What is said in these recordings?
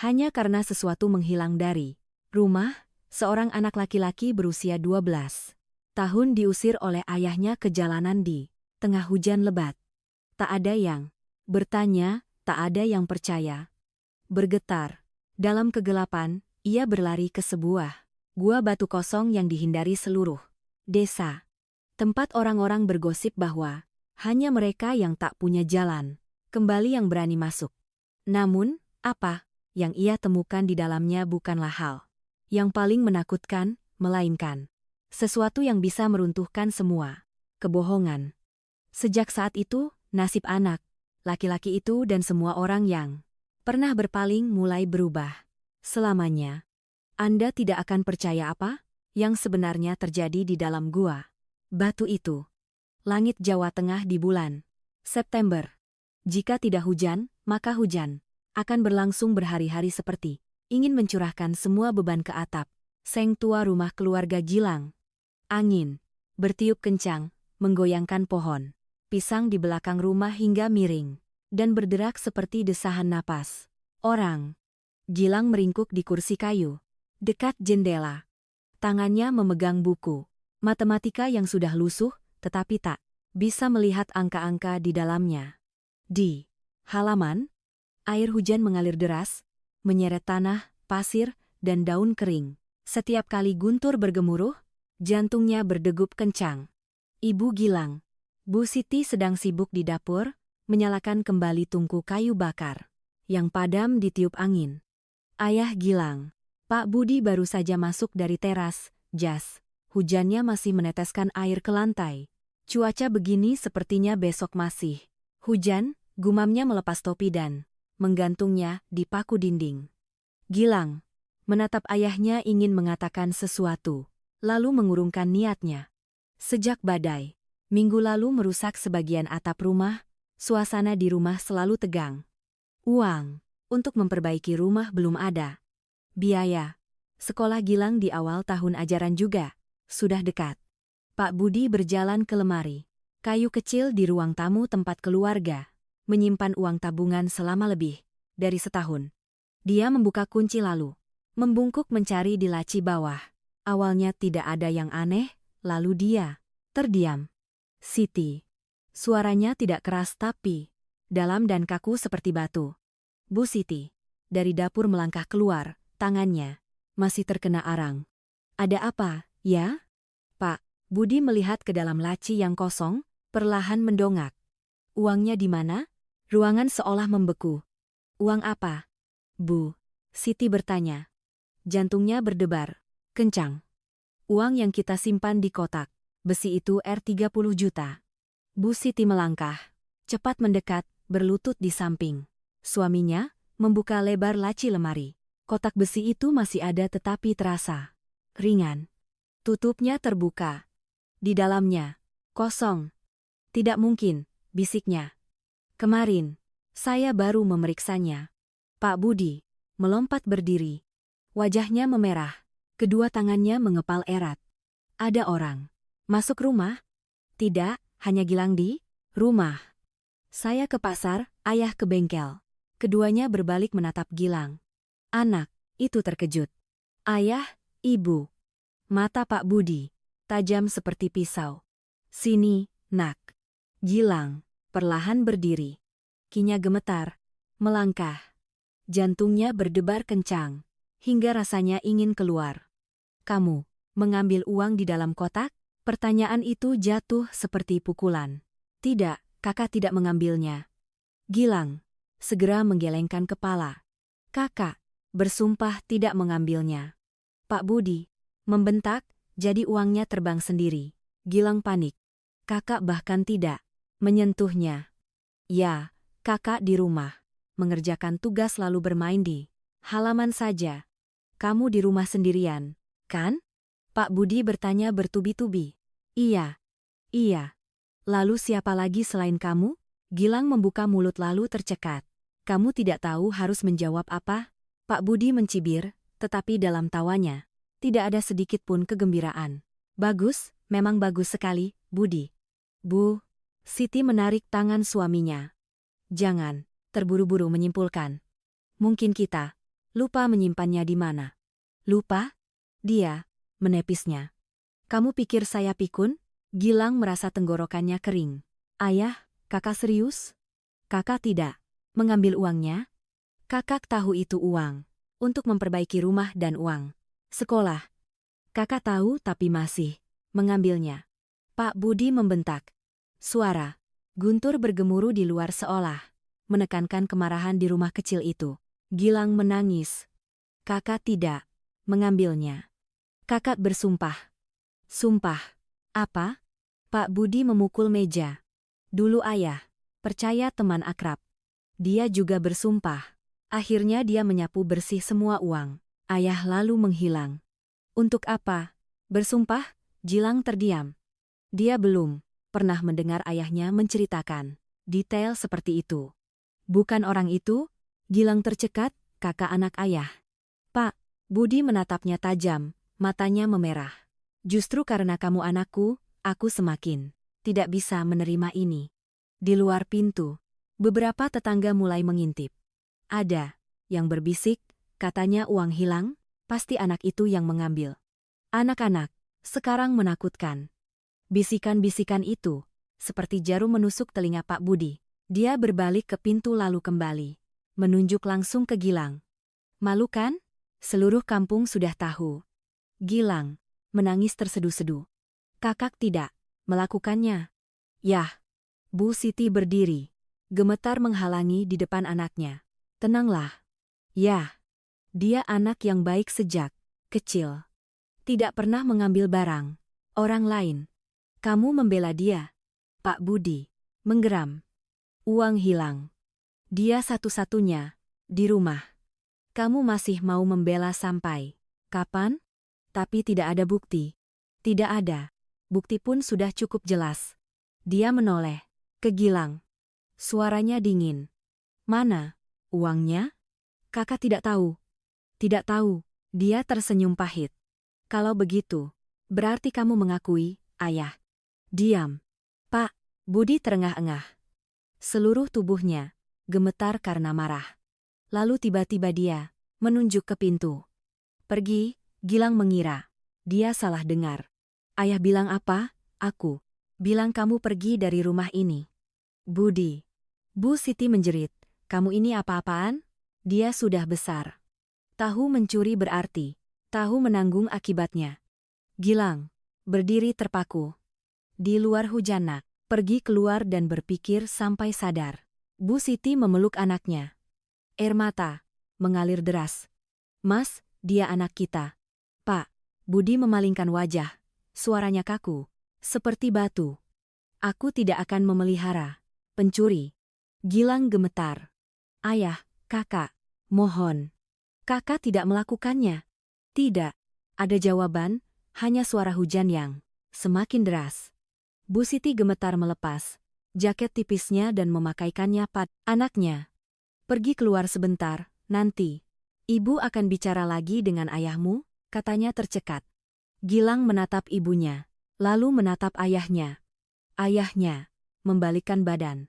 Hanya karena sesuatu menghilang dari rumah, seorang anak laki-laki berusia 12 tahun diusir oleh ayahnya ke jalanan di tengah hujan lebat. Tak ada yang bertanya, tak ada yang percaya. Bergetar. Dalam kegelapan, ia berlari ke sebuah gua batu kosong yang dihindari seluruh desa. Tempat orang-orang bergosip bahwa hanya mereka yang tak punya jalan kembali yang berani masuk. Namun, apa yang ia temukan di dalamnya bukanlah hal yang paling menakutkan, melainkan sesuatu yang bisa meruntuhkan semua kebohongan. Sejak saat itu, nasib anak laki-laki itu dan semua orang yang pernah berpaling mulai berubah. Selamanya. Anda tidak akan percaya apa yang sebenarnya terjadi di dalam gua batu itu. Langit Jawa Tengah di bulan September. Jika tidak hujan, maka hujan akan berlangsung berhari-hari seperti ingin mencurahkan semua beban ke atap seng tua rumah keluarga Gilang. Angin bertiup kencang, menggoyangkan pohon pisang di belakang rumah hingga miring dan berderak seperti desahan napas orang. Gilang meringkuk di kursi kayu dekat jendela. Tangannya memegang buku matematika yang sudah lusuh, tetapi tak bisa melihat angka-angka di dalamnya. Di halaman, air hujan mengalir deras, menyeret tanah, pasir, dan daun kering. Setiap kali guntur bergemuruh, jantungnya berdegup kencang. Ibu Gilang, Bu Siti sedang sibuk di dapur, menyalakan kembali tungku kayu bakar yang padam ditiup angin. Ayah Gilang, Pak Budi baru saja masuk dari teras, jas. Hujannya masih meneteskan air ke lantai. Cuaca begini sepertinya besok masih hujan, gumamnya melepas topi dan menggantungnya di paku dinding. Gilang menatap ayahnya ingin mengatakan sesuatu, lalu mengurungkan niatnya. Sejak badai minggu lalu merusak sebagian atap rumah, suasana di rumah selalu tegang. Uang untuk memperbaiki rumah belum ada. Biaya sekolah Gilang di awal tahun ajaran juga sudah dekat. Pak Budi berjalan ke lemari kayu kecil di ruang tamu tempat keluarga menyimpan uang tabungan selama lebih dari setahun. Dia membuka kunci lalu membungkuk mencari di laci bawah. Awalnya tidak ada yang aneh, lalu dia terdiam. Siti. Suaranya tidak keras tapi dalam dan kaku seperti batu. Bu Siti. Dari dapur melangkah keluar, tangannya masih terkena arang. Ada apa, ya? Pak Budi melihat ke dalam laci yang kosong, perlahan mendongak. Uangnya di mana? Ruangan seolah membeku. Uang apa? Bu Siti bertanya. Jantungnya berdebar kencang. Uang yang kita simpan di kotak besi itu R30 juta. Bu Siti melangkah, cepat mendekat, berlutut di samping suaminya, membuka lebar laci lemari. Kotak besi itu masih ada tetapi terasa ringan. Tutupnya terbuka. Di dalamnya, kosong. Tidak mungkin, bisiknya. Kemarin, saya baru memeriksanya. Pak Budi melompat berdiri. Wajahnya memerah. Kedua tangannya mengepal erat. Ada orang masuk rumah? Tidak, hanya Gilang di rumah. Saya ke pasar, ayah ke bengkel. Keduanya berbalik menatap Gilang. Anak itu terkejut. Ayah, ibu. Mata Pak Budi tajam seperti pisau. Sini, nak. Gilang perlahan berdiri. Kinya gemetar, melangkah. Jantungnya berdebar kencang, hingga rasanya ingin keluar. Kamu mengambil uang di dalam kotak? Pertanyaan itu jatuh seperti pukulan. Tidak, kakak tidak mengambilnya. Gilang segera menggelengkan kepala. Kakak bersumpah tidak mengambilnya. Pak Budi membentak, jadi uangnya terbang sendiri. Gilang panik. Kakak bahkan tidak menyentuhnya. Ya, kakak di rumah. Mengerjakan tugas lalu bermain di halaman saja. Kamu di rumah sendirian, kan? Pak Budi bertanya bertubi-tubi. Iya. Iya. Lalu siapa lagi selain kamu? Gilang membuka mulut lalu tercekat. Kamu tidak tahu harus menjawab apa? Pak Budi mencibir, tetapi dalam tawanya tidak ada sedikit pun kegembiraan. Bagus, memang bagus sekali, Budi. Bu Siti menarik tangan suaminya. Jangan terburu-buru menyimpulkan. Mungkin kita Lupa menyimpannya di mana? Lupa? Dia menepisnya. Kamu pikir saya pikun? Gilang merasa tenggorokannya kering. Ayah, kakak serius? Kakak tidak mengambil uangnya? Kakak tahu itu uang untuk memperbaiki rumah dan uang sekolah. Kakak tahu tapi masih mengambilnya. Pak Budi membentak. Suara guntur bergemuruh di luar seolah menekankan kemarahan di rumah kecil itu. Gilang menangis. Kakak tidak mengambilnya. Kakak bersumpah. Sumpah. Apa? Pak Budi memukul meja. Dulu ayah percaya teman akrab. Dia juga bersumpah. Akhirnya dia menyapu bersih semua uang. Ayah lalu menghilang. Untuk apa? Bersumpah? Gilang terdiam. Dia belum pernah mendengar ayahnya menceritakan detail seperti itu. Bukan orang itu? Gilang tercekat, kakak anak ayah. Pak, Budi menatapnya tajam, matanya memerah. Justru karena kamu anakku, aku semakin tidak bisa menerima ini. Di luar pintu, beberapa tetangga mulai mengintip. Ada yang berbisik, katanya uang hilang, pasti anak itu yang mengambil. Anak-anak, sekarang menakutkan. Bisikan-bisikan itu, seperti jarum menusuk telinga Pak Budi. Dia berbalik ke pintu lalu kembali, menunjuk langsung ke Gilang. Malu kan? Seluruh kampung sudah tahu. Gilang menangis tersedu-sedu. Kakak tidak melakukannya. Yah, Bu Siti berdiri, gemetar menghalangi di depan anaknya. Tenanglah. Yah, dia anak yang baik sejak kecil. Tidak pernah mengambil barang orang lain. Kamu membela dia. Pak Budi menggeram. Uang hilang. Dia satu-satunya di rumah. Kamu masih mau membela sampai kapan? Tapi tidak ada bukti. Tidak ada. Bukti pun sudah cukup jelas. Dia menoleh ke Gilang. Suaranya dingin. Mana uangnya? Kakak tidak tahu. Tidak tahu. Dia tersenyum pahit. Kalau begitu, berarti kamu mengakui, ayah. Diam. Pak, Budi terengah-engah. Seluruh tubuhnya gemetar karena marah. Lalu tiba-tiba dia menunjuk ke pintu. Pergi. Gilang mengira dia salah dengar. Ayah bilang apa? Aku bilang kamu pergi dari rumah ini. Budi. Bu Siti menjerit. Kamu ini apa-apaan? Dia sudah besar. Tahu mencuri berarti tahu menanggung akibatnya. Gilang berdiri terpaku. Di luar hujan nak. Pergi keluar dan berpikir sampai sadar. Bu Siti memeluk anaknya. Air mata mengalir deras. Mas, dia anak kita. Pak, Budi memalingkan wajah. Suaranya kaku, seperti batu. Aku tidak akan memelihara pencuri. Gilang gemetar. Ayah, kakak, mohon. Kakak tidak melakukannya. Tidak. Ada jawaban, hanya suara hujan yang semakin deras. Bu Siti gemetar melepas jaket tipisnya dan memakaikannya pada anaknya. Pergi keluar sebentar, nanti. Ibu akan bicara lagi dengan ayahmu, katanya tercekat. Gilang menatap ibunya, lalu menatap ayahnya. Ayahnya membalikkan badan.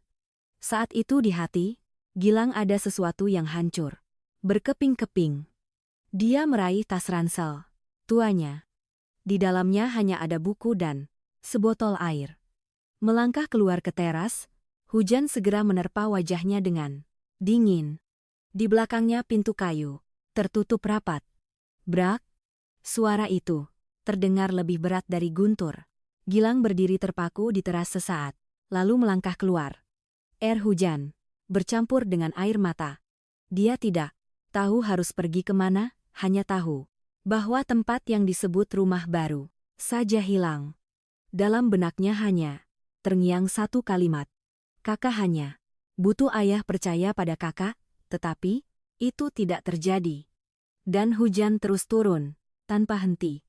Saat itu di hati, Gilang ada sesuatu yang hancur. Berkeping-keping. Dia meraih tas ransel tuanya. Di dalamnya hanya ada buku dan sebotol air. Melangkah keluar ke teras, hujan segera menerpa wajahnya dengan dingin. Di belakangnya pintu kayu tertutup rapat. Brak! Suara itu terdengar lebih berat dari guntur. Gilang berdiri terpaku di teras sesaat, lalu melangkah keluar. Air hujan bercampur dengan air mata. Dia tidak tahu harus pergi kemana, hanya tahu bahwa tempat yang disebut rumah baru saja hilang. Dalam benaknya hanya terngiang satu kalimat. Kakak hanya butuh ayah percaya pada kakak, tetapi itu tidak terjadi. Dan hujan terus turun, tanpa henti.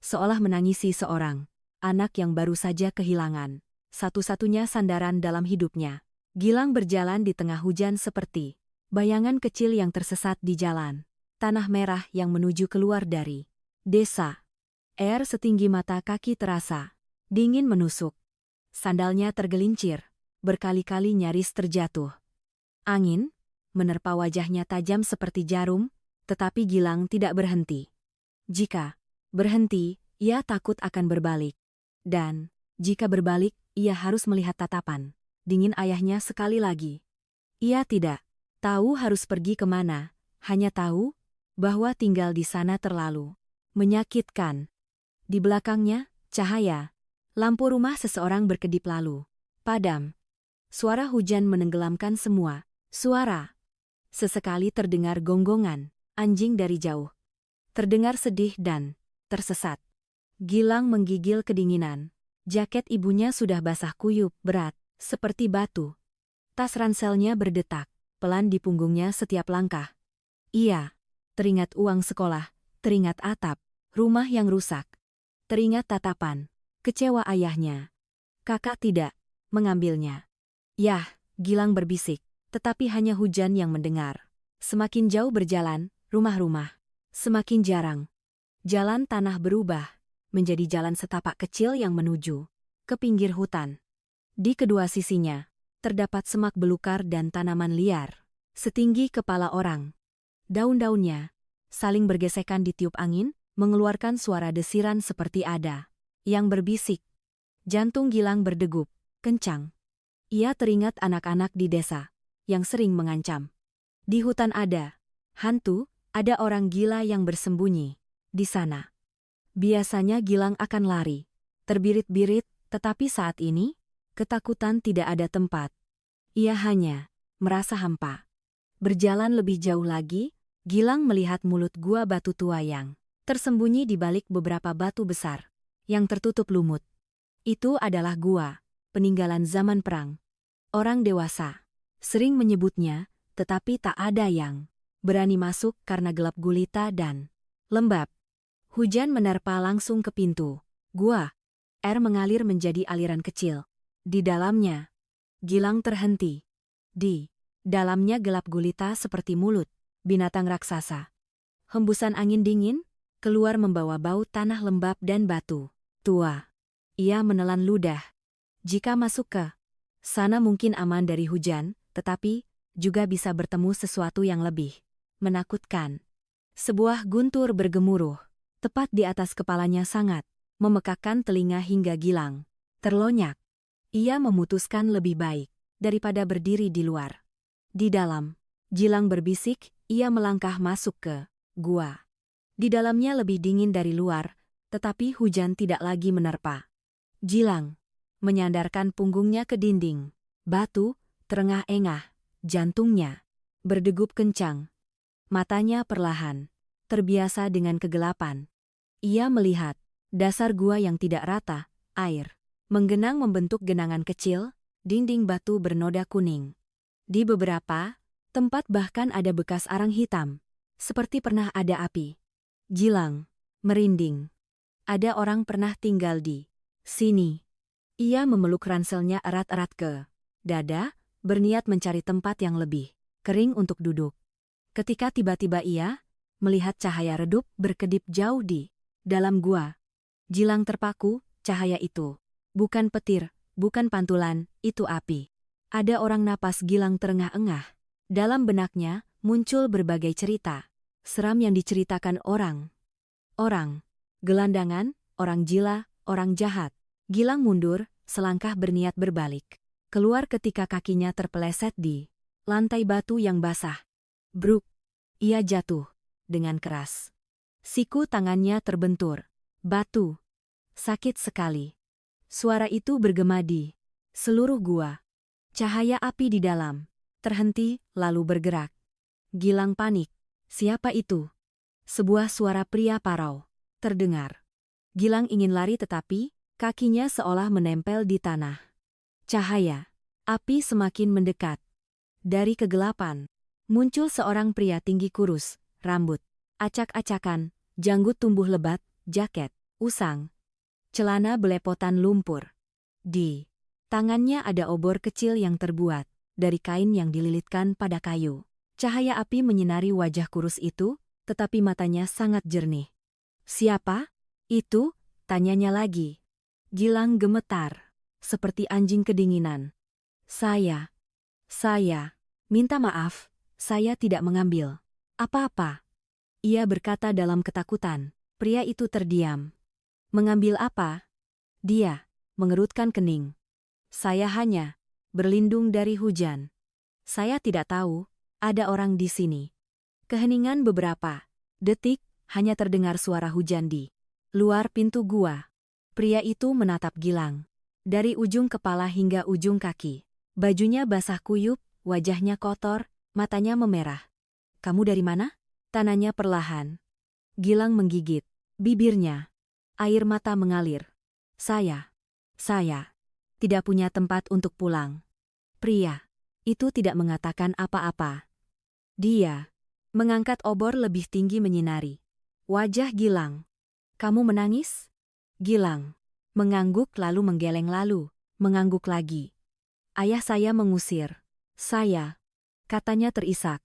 Seolah menangisi seorang anak yang baru saja kehilangan satu-satunya sandaran dalam hidupnya. Gilang berjalan di tengah hujan seperti bayangan kecil yang tersesat di jalan tanah merah yang menuju keluar dari desa. Air setinggi mata kaki terasa dingin menusuk. Sandalnya tergelincir, berkali-kali nyaris terjatuh. Angin menerpa wajahnya tajam seperti jarum, Tetapi Gilang tidak berhenti. Jika berhenti, ia takut akan berbalik. Dan jika berbalik, ia harus melihat tatapan dingin ayahnya sekali lagi. Ia tidak tahu harus pergi kemana, hanya tahu bahwa tinggal di sana terlalu menyakitkan. Di belakangnya, cahaya lampu rumah seseorang berkedip lalu padam. Suara hujan menenggelamkan semua suara. Sesekali terdengar gonggongan anjing dari jauh. Terdengar sedih dan tersesat. Gilang menggigil kedinginan. Jaket ibunya sudah basah kuyup, berat, seperti batu. Tas ranselnya berdetak pelan di punggungnya setiap langkah. Ia teringat uang sekolah, teringat atap rumah yang rusak, teringat tatapan kecewa ayahnya. Kakak tidak mengambilnya. Yah, Gilang berbisik, tetapi hanya hujan yang mendengar. Semakin jauh berjalan, rumah-rumah semakin jarang. Jalan tanah berubah menjadi jalan setapak kecil yang menuju ke pinggir hutan. Di kedua sisinya terdapat semak belukar dan tanaman liar setinggi kepala orang. Daun-daunnya saling bergesekan ditiup angin, mengeluarkan suara desiran seperti ada yang berbisik. Jantung Gilang berdegup kencang. Ia teringat anak-anak di desa yang sering mengancam. Di hutan ada hantu, ada orang gila yang bersembunyi di sana. Biasanya Gilang akan lari, terbirit-birit, tetapi saat ini ketakutan tidak ada tempat. Ia hanya merasa hampa. Berjalan lebih jauh lagi, Gilang melihat mulut gua batu tua yang tersembunyi di balik beberapa batu besar yang tertutup lumut. Itu adalah gua peninggalan zaman perang. Orang dewasa sering menyebutnya, tetapi tak ada yang berani masuk karena gelap gulita dan lembab. Hujan menerpa langsung ke pintu gua. Air mengalir menjadi aliran kecil. Di dalamnya, Gilang terhenti. Di dalamnya gelap gulita seperti mulut binatang raksasa. Hembusan angin dingin keluar membawa bau tanah lembab dan batu tua. Ia menelan ludah. Jika masuk ke sana mungkin aman dari hujan, tetapi juga bisa bertemu sesuatu yang lebih menakutkan. Sebuah guntur bergemuruh tepat di atas kepalanya, sangat memekakkan telinga hingga Gilang terlonyak. Ia memutuskan lebih baik daripada berdiri di luar. Di dalam, Gilang berbisik, ia melangkah masuk ke gua. Di dalamnya lebih dingin dari luar, tetapi hujan tidak lagi menerpa. Gilang menyandarkan punggungnya ke dinding batu, terengah-engah, jantungnya berdegup kencang. Matanya perlahan terbiasa dengan kegelapan. Ia melihat dasar gua yang tidak rata, air menggenang membentuk genangan kecil, dinding batu bernoda kuning. Di beberapa tempat bahkan ada bekas arang hitam, seperti pernah ada api. Gilang merinding. Ada orang pernah tinggal di sini. Ia memeluk ranselnya erat-erat ke dada, berniat mencari tempat yang lebih kering untuk duduk. Ketika tiba-tiba ia melihat cahaya redup berkedip jauh di dalam gua. Gilang terpaku, cahaya itu bukan petir, bukan pantulan, itu api. Ada orang, napas Gilang terengah-engah. Dalam benaknya muncul berbagai cerita seram yang diceritakan orang. Gelandangan, orang gila, orang jahat. Gilang mundur, selangkah berniat berbalik. Keluar ketika kakinya terpeleset di lantai batu yang basah. Bruk! Ia jatuh dengan keras. Siku tangannya terbentur. Batu. Sakit sekali. Suara itu bergema di seluruh gua. Cahaya api di dalam terhenti, lalu bergerak. Gilang panik. Siapa itu? Sebuah suara pria parau terdengar. Gilang ingin lari tetapi kakinya seolah menempel di tanah. Cahaya api semakin mendekat. Dari kegelapan muncul seorang pria tinggi kurus, rambut acak-acakan, janggut tumbuh lebat, jaket usang, celana belepotan lumpur. Di tangannya ada obor kecil yang terbuat dari kain yang dililitkan pada kayu. Cahaya api menyinari wajah kurus itu, tetapi matanya sangat jernih. Siapa itu? Tanyanya lagi. Gilang gemetar, seperti anjing kedinginan. Saya, minta maaf, saya tidak mengambil apa-apa. Ia berkata dalam ketakutan. Pria itu terdiam. Mengambil apa? Dia mengerutkan kening. Saya hanya berlindung dari hujan. Saya tidak tahu ada orang di sini. Keheningan beberapa detik, hanya terdengar suara hujan di luar pintu gua. Pria itu menatap Gilang. Dari ujung kepala hingga ujung kaki. Bajunya basah kuyup, wajahnya kotor, matanya memerah. Kamu dari mana? Tanyanya perlahan. Gilang menggigit bibirnya. Air mata mengalir. Saya tidak punya tempat untuk pulang. Pria itu tidak mengatakan apa-apa. Dia mengangkat obor lebih tinggi menyinari wajah Gilang. Kamu menangis? Gilang mengangguk lalu menggeleng lalu mengangguk lagi. Ayah saya mengusir saya, katanya terisak.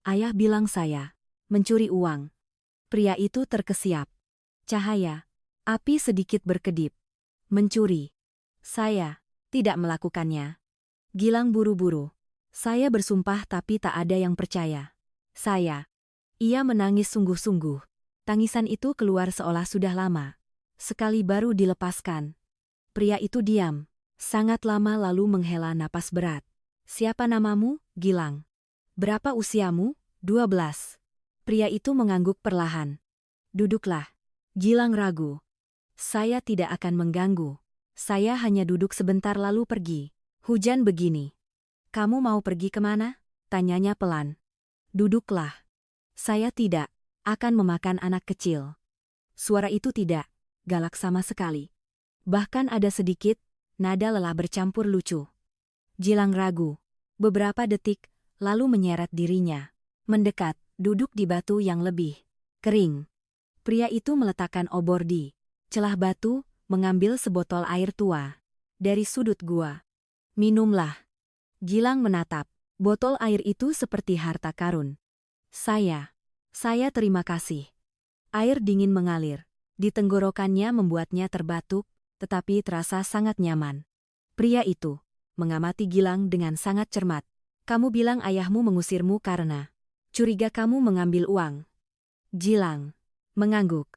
Ayah bilang saya mencuri uang. Pria itu terkesiap. Cahaya api sedikit berkedip. Mencuri. Saya tidak melakukannya. Gilang buru-buru. Saya bersumpah tapi tak ada yang percaya. Ia menangis sungguh-sungguh. Tangisan itu keluar seolah sudah lama. Sekali baru dilepaskan. Pria itu diam. Sangat lama lalu menghela napas berat. Siapa namamu, Gilang? Berapa usiamu? 12. Pria itu mengangguk perlahan. Duduklah. Gilang ragu. Saya tidak akan mengganggu. Saya hanya duduk sebentar lalu pergi. Hujan begini. Kamu mau pergi kemana? Tanyanya pelan. Duduklah. Saya tidak akan memakan anak kecil. Suara itu tidak galak sama sekali. Bahkan ada sedikit nada lelah bercampur lucu. Gilang ragu. Beberapa detik, lalu menyeret dirinya. Mendekat, duduk di batu yang lebih kering. Pria itu meletakkan obor di celah batu, mengambil sebotol air tua dari sudut gua. Minumlah. Gilang menatap. Botol air itu seperti harta karun. Saya terima kasih. Air dingin mengalir. Di tenggorokannya membuatnya terbatuk, tetapi terasa sangat nyaman. Pria itu mengamati Gilang dengan sangat cermat. Kamu bilang ayahmu mengusirmu karena curiga kamu mengambil uang. Gilang mengangguk.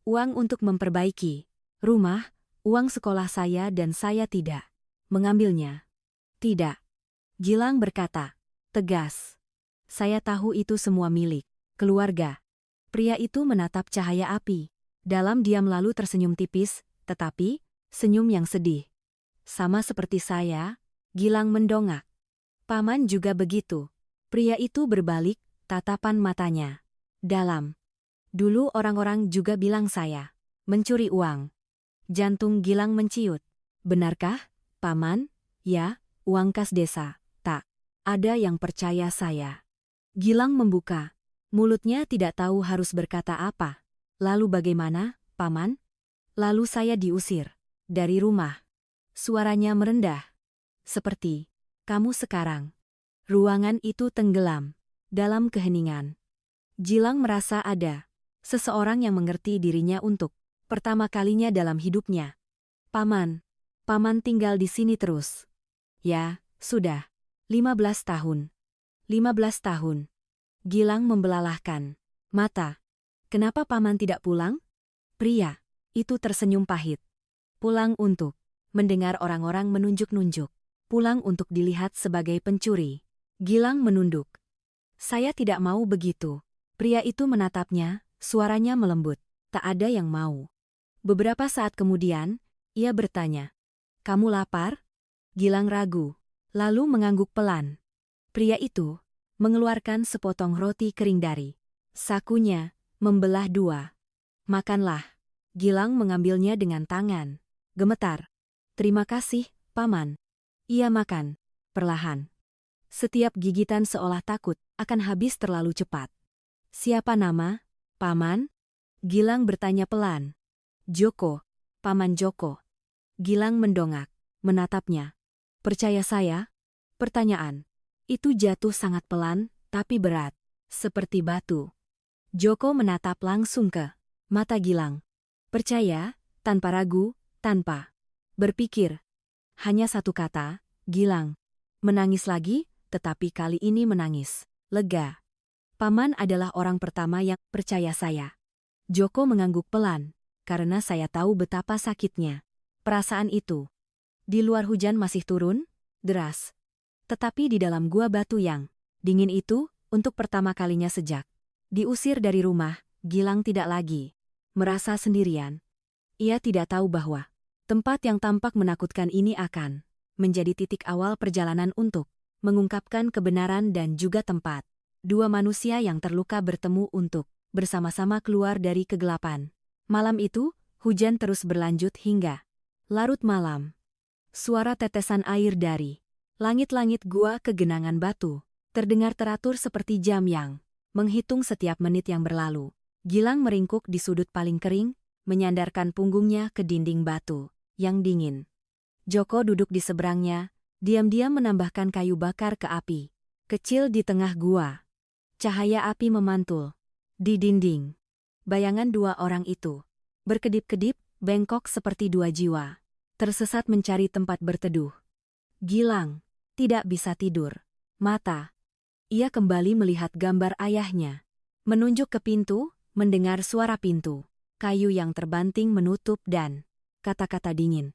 Uang untuk memperbaiki rumah, uang sekolah saya dan saya tidak mengambilnya. Tidak. Gilang berkata tegas. Saya tahu itu semua milik keluarga. Pria itu menatap cahaya api. Dalam diam lalu tersenyum tipis, tetapi senyum yang sedih. Sama seperti saya, Gilang mendongak. Paman juga begitu. Pria itu berbalik, tatapan matanya dalam. Dulu orang-orang juga bilang saya mencuri uang. Jantung Gilang menciut. Benarkah, Paman? Ya, uang kas desa. Tak ada yang percaya saya. Gilang membuka. Mulutnya tidak tahu harus berkata apa. Lalu bagaimana, Paman? Lalu saya diusir dari rumah. Suaranya merendah. Seperti kamu sekarang. Ruangan itu tenggelam dalam keheningan. Gilang merasa ada seseorang yang mengerti dirinya untuk pertama kalinya dalam hidupnya. Paman tinggal di sini terus. Ya, sudah. 15 tahun. 15 tahun. Gilang membelalahkan mata. Kenapa Paman tidak pulang? Pria itu tersenyum pahit. Pulang untuk mendengar orang-orang menunjuk-nunjuk. Pulang untuk dilihat sebagai pencuri. Gilang menunduk. Saya tidak mau begitu. Pria itu menatapnya, suaranya melembut. Tak ada yang mau. Beberapa saat kemudian, ia bertanya. Kamu lapar? Gilang ragu. Lalu mengangguk pelan. Pria itu mengeluarkan sepotong roti kering dari sakunya, membelah dua. Makanlah. Gilang mengambilnya dengan tangan gemetar. Terima kasih, Paman. Ia makan perlahan. Setiap gigitan seolah takut akan habis terlalu cepat. Siapa nama, Paman? Gilang bertanya pelan. Joko, Paman Joko. Gilang mendongak, menatapnya. Percaya saya? Pertanyaan itu jatuh sangat pelan, tapi berat. Seperti batu. Joko menatap langsung ke mata Gilang. Percaya, tanpa ragu, tanpa berpikir. Hanya satu kata, Gilang. Menangis lagi, tetapi kali ini menangis lega. Paman adalah orang pertama yang percaya saya. Joko mengangguk pelan, karena saya tahu betapa sakitnya perasaan itu. Di luar hujan masih turun, deras. Tetapi di dalam gua batu yang dingin itu, untuk pertama kalinya sejak diusir dari rumah, Gilang tidak lagi merasa sendirian. Ia tidak tahu bahwa tempat yang tampak menakutkan ini akan menjadi titik awal perjalanan untuk mengungkapkan kebenaran dan juga tempat dua manusia yang terluka bertemu untuk bersama-sama keluar dari kegelapan. Malam itu, hujan terus berlanjut hingga larut malam. Suara tetesan air dari langit-langit gua ke genangan batu terdengar teratur seperti jam yang menghitung setiap menit yang berlalu. Gilang meringkuk di sudut paling kering, menyandarkan punggungnya ke dinding batu yang dingin. Joko duduk di seberangnya, diam-diam menambahkan kayu bakar ke api kecil di tengah gua. Cahaya api memantul di dinding. Bayangan dua orang itu berkedip-kedip, bengkok seperti dua jiwa tersesat mencari tempat berteduh. Gilang tidak bisa tidur. Mata. Ia kembali melihat gambar ayahnya. Menunjuk ke pintu, mendengar suara pintu. Kayu yang terbanting menutup dan kata-kata dingin.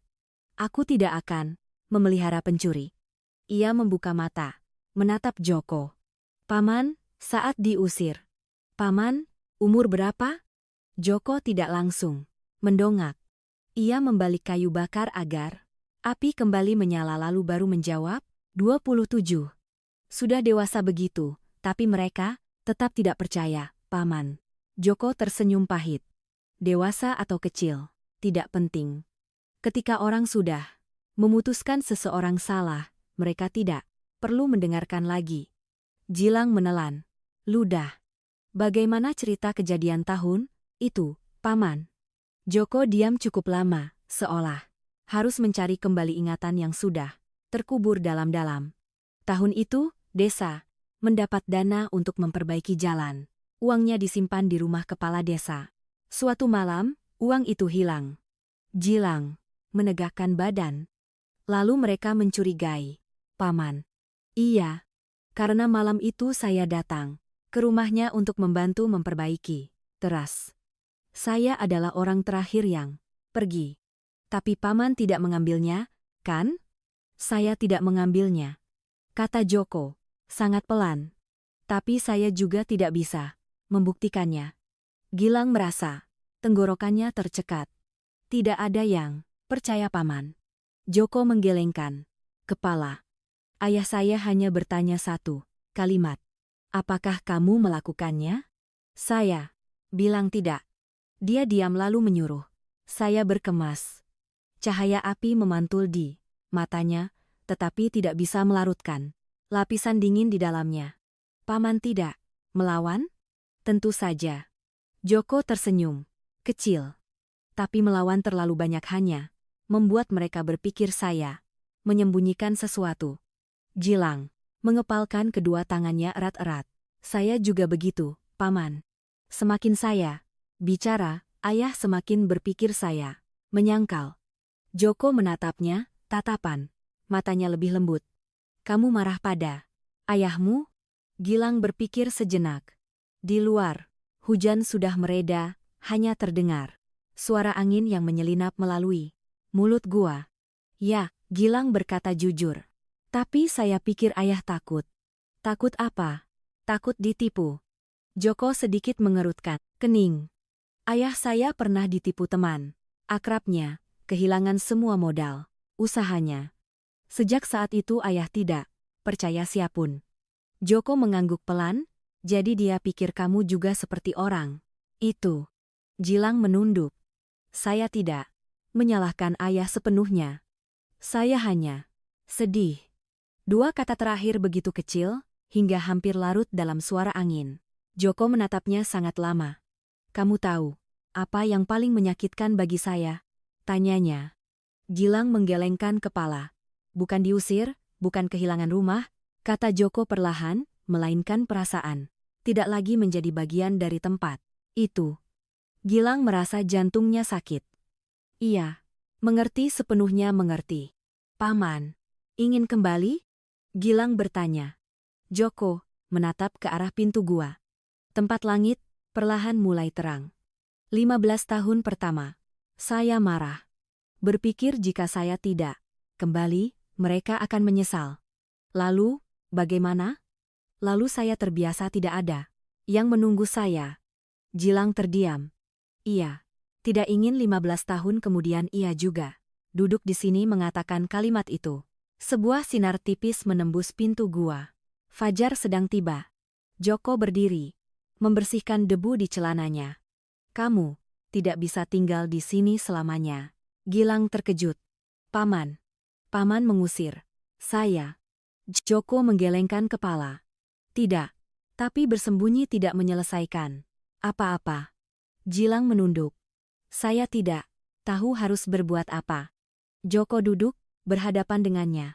Aku tidak akan memelihara pencuri. Ia membuka mata, menatap Joko. Paman, saat diusir. Paman, umur berapa? Joko tidak langsung mendongak. Ia membalik kayu bakar agar api kembali menyala lalu baru menjawab, 27. Sudah dewasa begitu, tapi mereka tetap tidak percaya, Paman. Joko tersenyum pahit. Dewasa atau kecil, tidak penting. Ketika orang sudah memutuskan seseorang salah, mereka tidak perlu mendengarkan lagi. Gilang menelan ludah. Bagaimana cerita kejadian tahun itu, Paman? Joko diam cukup lama, seolah harus mencari kembali ingatan yang sudah terkubur dalam-dalam. Tahun itu, desa mendapat dana untuk memperbaiki jalan. Uangnya disimpan di rumah kepala desa. Suatu malam, uang itu hilang. Gilang menegakkan badan. Lalu mereka mencurigai. Paman. Iya. Karena malam itu saya datang ke rumahnya untuk membantu memperbaiki teras. Saya adalah orang terakhir yang pergi. Tapi Paman tidak mengambilnya, kan? Saya tidak mengambilnya, kata Joko, sangat pelan. Tapi saya juga tidak bisa membuktikannya. Gilang merasa tenggorokannya tercekat. Tidak ada yang percaya Paman. Joko menggelengkan kepala. Ayah saya hanya bertanya satu kalimat. Apakah kamu melakukannya? Saya bilang tidak. Dia diam lalu menyuruh saya berkemas. Cahaya api memantul di matanya, tetapi tidak bisa melarutkan lapisan dingin di dalamnya. Paman tidak melawan? Tentu saja. Joko tersenyum, kecil. Tapi melawan terlalu banyak hanya membuat mereka berpikir saya menyembunyikan sesuatu. Gilang mengepalkan kedua tangannya erat-erat. Saya juga begitu, Paman. Semakin saya bicara, ayah semakin berpikir saya menyangkal. Joko menatapnya, tatapan matanya lebih lembut. Kamu marah pada ayahmu? Gilang berpikir sejenak. Di luar, hujan sudah mereda, hanya terdengar suara angin yang menyelinap melalui mulut gua. Ya, Gilang berkata jujur. Tapi saya pikir ayah takut. Takut apa? Takut ditipu. Joko sedikit mengerutkan kening. Ayah saya pernah ditipu teman akrabnya, kehilangan semua modal usahanya. Sejak saat itu ayah tidak percaya siapun. Joko mengangguk pelan, jadi dia pikir kamu juga seperti orang itu. Gilang menunduk. Saya tidak menyalahkan ayah sepenuhnya. Saya hanya sedih. Dua kata terakhir begitu kecil, hingga hampir larut dalam suara angin. Joko menatapnya sangat lama. Kamu tahu apa yang paling menyakitkan bagi saya? Tanyanya. Gilang menggelengkan kepala. Bukan diusir, bukan kehilangan rumah, kata Joko perlahan, melainkan perasaan. Tidak lagi menjadi bagian dari tempat itu. Gilang merasa jantungnya sakit. Iya, mengerti sepenuhnya mengerti. Paman, ingin kembali? Gilang bertanya. Joko menatap ke arah pintu gua. Tempat langit perlahan mulai terang. 15 tahun pertama. Saya marah. Berpikir jika saya tidak kembali, mereka akan menyesal. Lalu, bagaimana? Lalu saya terbiasa tidak ada yang menunggu saya. Gilang terdiam. Iya. Tidak ingin 15 tahun kemudian ia juga duduk di sini mengatakan kalimat itu. Sebuah sinar tipis menembus pintu gua. Fajar sedang tiba. Joko berdiri, membersihkan debu di celananya. Kamu tidak bisa tinggal di sini selamanya. Gilang terkejut. Paman. Paman mengusir saya. Joko menggelengkan kepala. Tidak. Tapi bersembunyi tidak menyelesaikan apa-apa. Gilang menunduk. Saya tidak tahu harus berbuat apa. Joko duduk, berhadapan dengannya.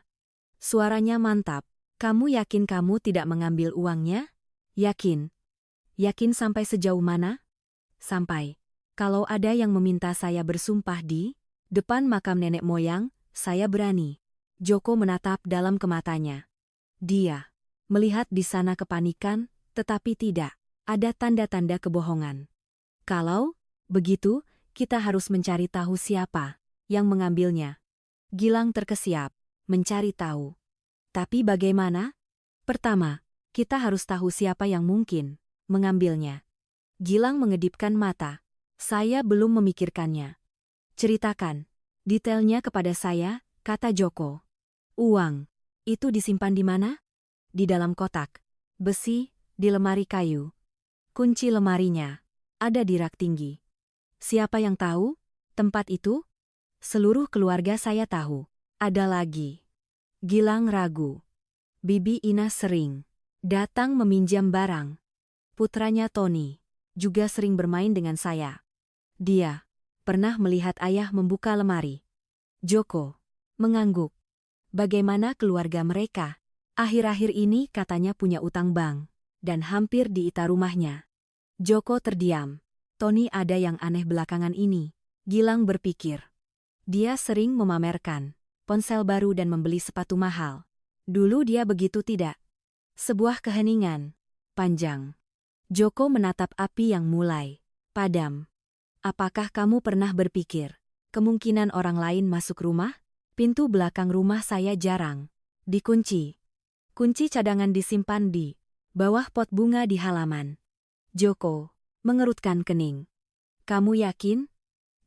Suaranya mantap. Kamu yakin kamu tidak mengambil uangnya? Yakin. Yakin sampai sejauh mana? Sampai. Kalau ada yang meminta saya bersumpah di depan makam nenek moyang, saya berani. Joko menatap dalam ke matanya. Dia melihat di sana kepanikan, tetapi tidak ada tanda-tanda kebohongan. Kalau begitu, kita harus mencari tahu siapa yang mengambilnya. Gilang terkesiap, mencari tahu. Tapi bagaimana? Pertama, kita harus tahu siapa yang mungkin mengambilnya. Gilang mengedipkan mata. Saya belum memikirkannya. Ceritakan detailnya kepada saya, kata Joko. Uang itu disimpan di mana? Di dalam kotak besi, di lemari kayu. Kunci lemarinya ada di rak tinggi. Siapa yang tahu tempat itu? Seluruh keluarga saya tahu. Ada lagi. Gilang ragu. Bibi Ina sering datang meminjam barang. Putranya Tony juga sering bermain dengan saya. Dia pernah melihat ayah membuka lemari. Joko mengangguk. Bagaimana keluarga mereka? Akhir-akhir ini katanya punya utang bank dan hampir diita rumahnya. Joko terdiam. Tony ada yang aneh belakangan ini. Gilang berpikir. Dia sering memamerkan ponsel baru dan membeli sepatu mahal. Dulu dia begitu tidak. Sebuah keheningan panjang. Joko menatap api yang mulai padam. Apakah kamu pernah berpikir kemungkinan orang lain masuk rumah? Pintu belakang rumah saya jarang dikunci. Kunci cadangan disimpan di bawah pot bunga di halaman. Joko mengerutkan kening. Kamu yakin?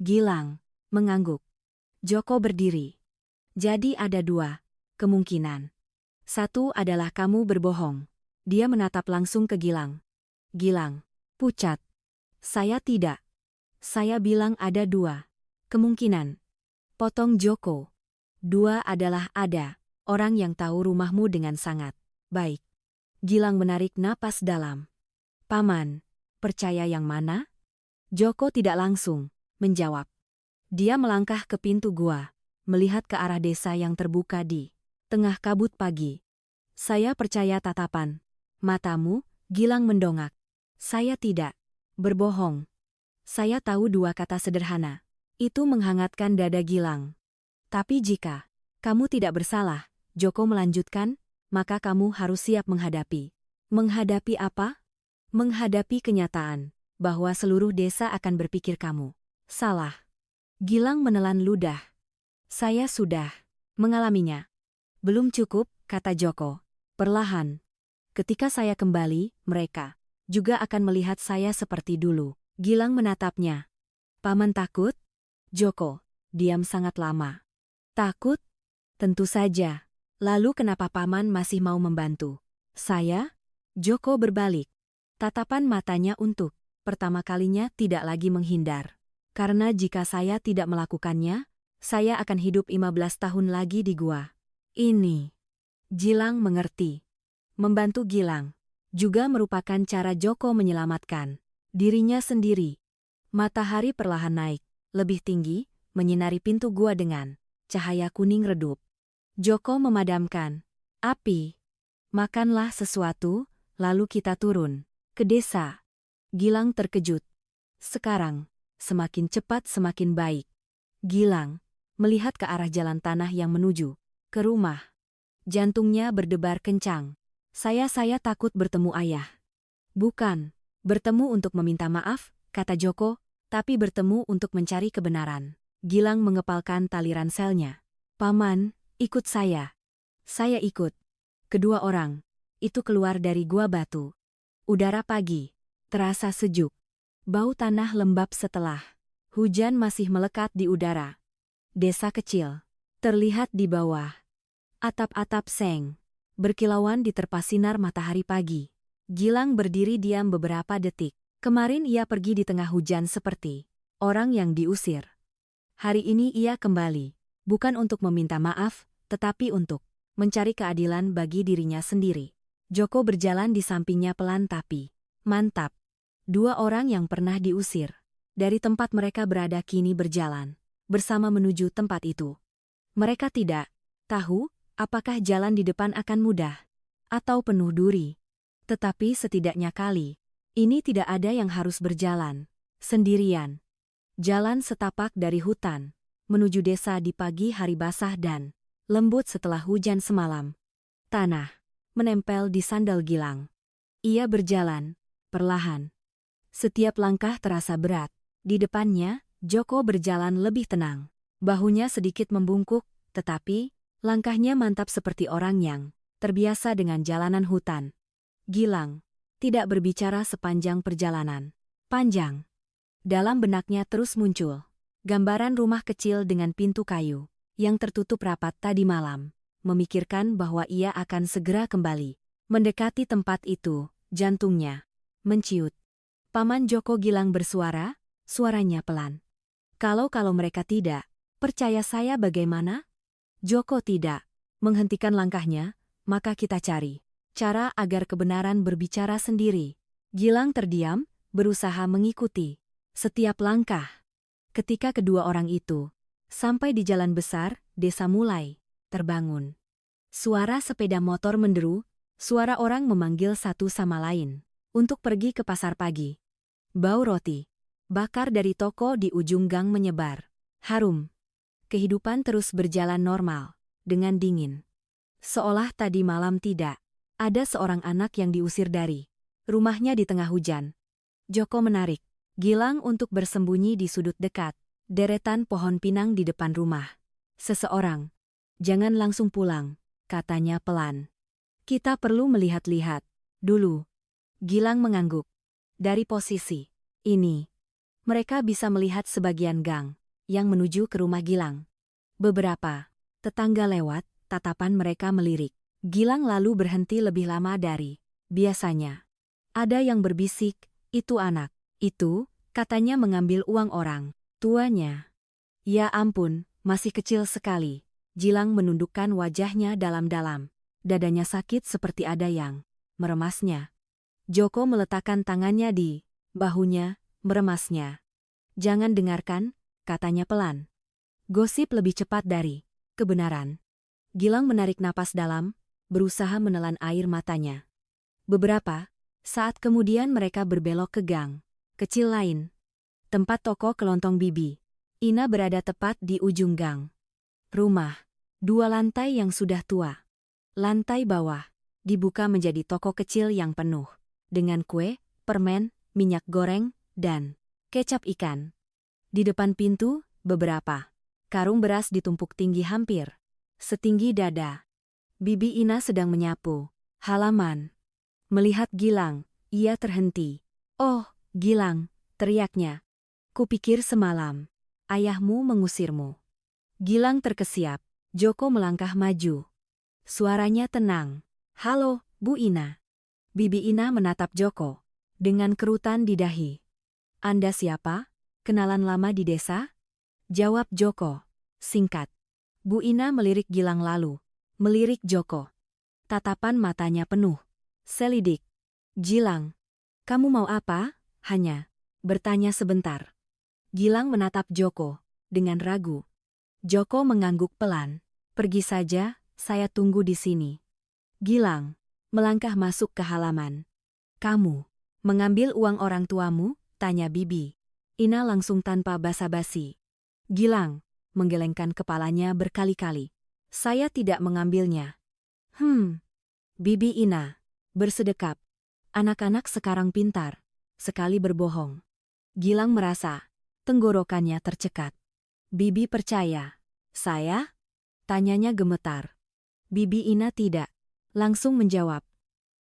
Gilang mengangguk. Joko berdiri. Jadi ada dua kemungkinan. Satu adalah kamu berbohong. Dia menatap langsung ke Gilang. Gilang pucat. Saya tidak. Saya bilang ada dua kemungkinan. Potong Joko. Dua adalah ada orang yang tahu rumahmu dengan sangat baik. Gilang menarik napas dalam. Paman, percaya yang mana? Joko tidak langsung menjawab. Dia melangkah ke pintu gua, melihat ke arah desa yang terbuka di tengah kabut pagi. Saya percaya tatapan matamu. Gilang mendongak. Saya tidak berbohong. Saya tahu dua kata sederhana. Itu menghangatkan dada Gilang. Tapi jika kamu tidak bersalah, Joko melanjutkan, maka kamu harus siap menghadapi. Menghadapi apa? Menghadapi kenyataan bahwa seluruh desa akan berpikir kamu salah. Gilang menelan ludah. Saya sudah mengalaminya. Belum cukup, kata Joko. Perlahan. Ketika saya kembali, mereka juga akan melihat saya seperti dulu. Gilang menatapnya. Paman takut? Joko diam sangat lama. Takut? Tentu saja. Lalu kenapa paman masih mau membantu saya? Joko berbalik. Tatapan matanya untuk pertama kalinya tidak lagi menghindar. Karena jika saya tidak melakukannya, saya akan hidup 15 tahun lagi di gua ini. Gilang mengerti. Membantu Gilang juga merupakan cara Joko menyelamatkan dirinya sendiri. Matahari perlahan naik, lebih tinggi, menyinari pintu gua dengan cahaya kuning redup. Joko memadamkan api. Makanlah sesuatu, lalu kita turun ke desa. Gilang terkejut. Sekarang, semakin cepat semakin baik. Gilang melihat ke arah jalan tanah yang menuju ke rumah. Jantungnya berdebar kencang. Saya takut bertemu ayah. Bukan Bertemu untuk meminta maaf, kata Joko, tapi bertemu untuk mencari kebenaran. Gilang mengepalkan tali ranselnya. Paman, ikut saya. Saya ikut. Kedua orang itu keluar dari gua batu. Udara pagi terasa sejuk. Bau tanah lembab setelah hujan masih melekat di udara. Desa kecil terlihat di bawah. Atap-atap seng berkilauan diterpa sinar matahari pagi. Gilang berdiri diam beberapa detik. Kemarin ia pergi di tengah hujan seperti orang yang diusir. Hari ini ia kembali, bukan untuk meminta maaf, tetapi untuk mencari keadilan bagi dirinya sendiri. Joko berjalan di sampingnya pelan tapi mantap. Dua orang yang pernah diusir dari tempat mereka berada kini berjalan bersama menuju tempat itu. Mereka tidak tahu apakah jalan di depan akan mudah atau penuh duri. Tetapi setidaknya kali ini tidak ada yang harus berjalan sendirian. Jalan setapak dari hutan menuju desa di pagi hari basah dan lembut setelah hujan semalam. Tanah menempel di sandal Gilang. Ia berjalan perlahan. Setiap langkah terasa berat. Di depannya, Joko berjalan lebih tenang. Bahunya sedikit membungkuk, tetapi langkahnya mantap seperti orang yang terbiasa dengan jalanan hutan. Gilang tidak berbicara sepanjang perjalanan panjang. Dalam benaknya terus muncul gambaran rumah kecil dengan pintu kayu yang tertutup rapat tadi malam. Memikirkan bahwa ia akan segera kembali. Mendekati tempat itu, jantungnya menciut. Paman Joko Gilang bersuara, suaranya pelan. Kalau mereka tidak percaya saya bagaimana? Joko tidak menghentikan langkahnya, maka kita cari cara agar kebenaran berbicara sendiri. Gilang terdiam, berusaha mengikuti setiap langkah. Ketika kedua orang itu sampai di jalan besar, desa mulai terbangun. Suara sepeda motor menderu, suara orang memanggil satu sama lain untuk pergi ke pasar pagi. Bau roti bakar dari toko di ujung gang menyebar. Harum. Kehidupan terus berjalan normal, dengan dingin. Seolah tadi malam tidak ada seorang anak yang diusir dari rumahnya di tengah hujan. Joko menarik Gilang untuk bersembunyi di sudut dekat deretan pohon pinang di depan rumah. Seseorang, jangan langsung pulang, katanya pelan. Kita perlu melihat-lihat dulu. Gilang mengangguk. Dari posisi ini, mereka bisa melihat sebagian gang yang menuju ke rumah Gilang. Beberapa tetangga lewat, tatapan mereka melirik. Gilang lalu berhenti lebih lama dari biasanya. Ada yang berbisik, itu anak. Itu, katanya mengambil uang orang tuanya. Ya ampun, masih kecil sekali. Gilang menundukkan wajahnya dalam-dalam. Dadanya sakit seperti ada yang meremasnya. Joko meletakkan tangannya di bahunya, meremasnya. Jangan dengarkan, katanya pelan. Gosip lebih cepat dari kebenaran. Gilang menarik napas dalam, berusaha menelan air matanya. Beberapa saat kemudian mereka berbelok ke gang kecil lain. Tempat toko kelontong Bibi Ina berada tepat di ujung gang. Rumah, 2 lantai yang sudah tua. Lantai bawah dibuka menjadi toko kecil yang penuh dengan kue, permen, minyak goreng, dan kecap ikan. Di depan pintu, beberapa karung beras ditumpuk tinggi hampir setinggi dada. Bibi Ina sedang menyapu halaman. Melihat Gilang, ia terhenti. "Oh, Gilang," teriaknya. "Kupikir semalam ayahmu mengusirmu." Gilang terkesiap. Joko melangkah maju. Suaranya tenang. "Halo, Bu Ina." Bibi Ina menatap Joko dengan kerutan di dahi. "Anda siapa? Kenalan lama di desa?" Jawab Joko singkat. Bu Ina melirik Gilang lalu melirik Joko. Tatapan matanya penuh selidik. "Gilang, kamu mau apa?" Hanya bertanya sebentar. Gilang menatap Joko dengan ragu. Joko mengangguk pelan. "Pergi saja, saya tunggu di sini." Gilang melangkah masuk ke halaman. "Kamu mengambil uang orang tuamu?" tanya Bibi Ina langsung tanpa basa-basi. Gilang menggelengkan kepalanya berkali-kali. "Saya tidak mengambilnya." Bibi Ina bersedekap. "Anak-anak sekarang pintar. sekali berbohong. Gilang merasa tenggorokannya tercekat. Bibi percaya. Saya? Tanyanya gemetar. Bibi Ina tidak. Langsung menjawab.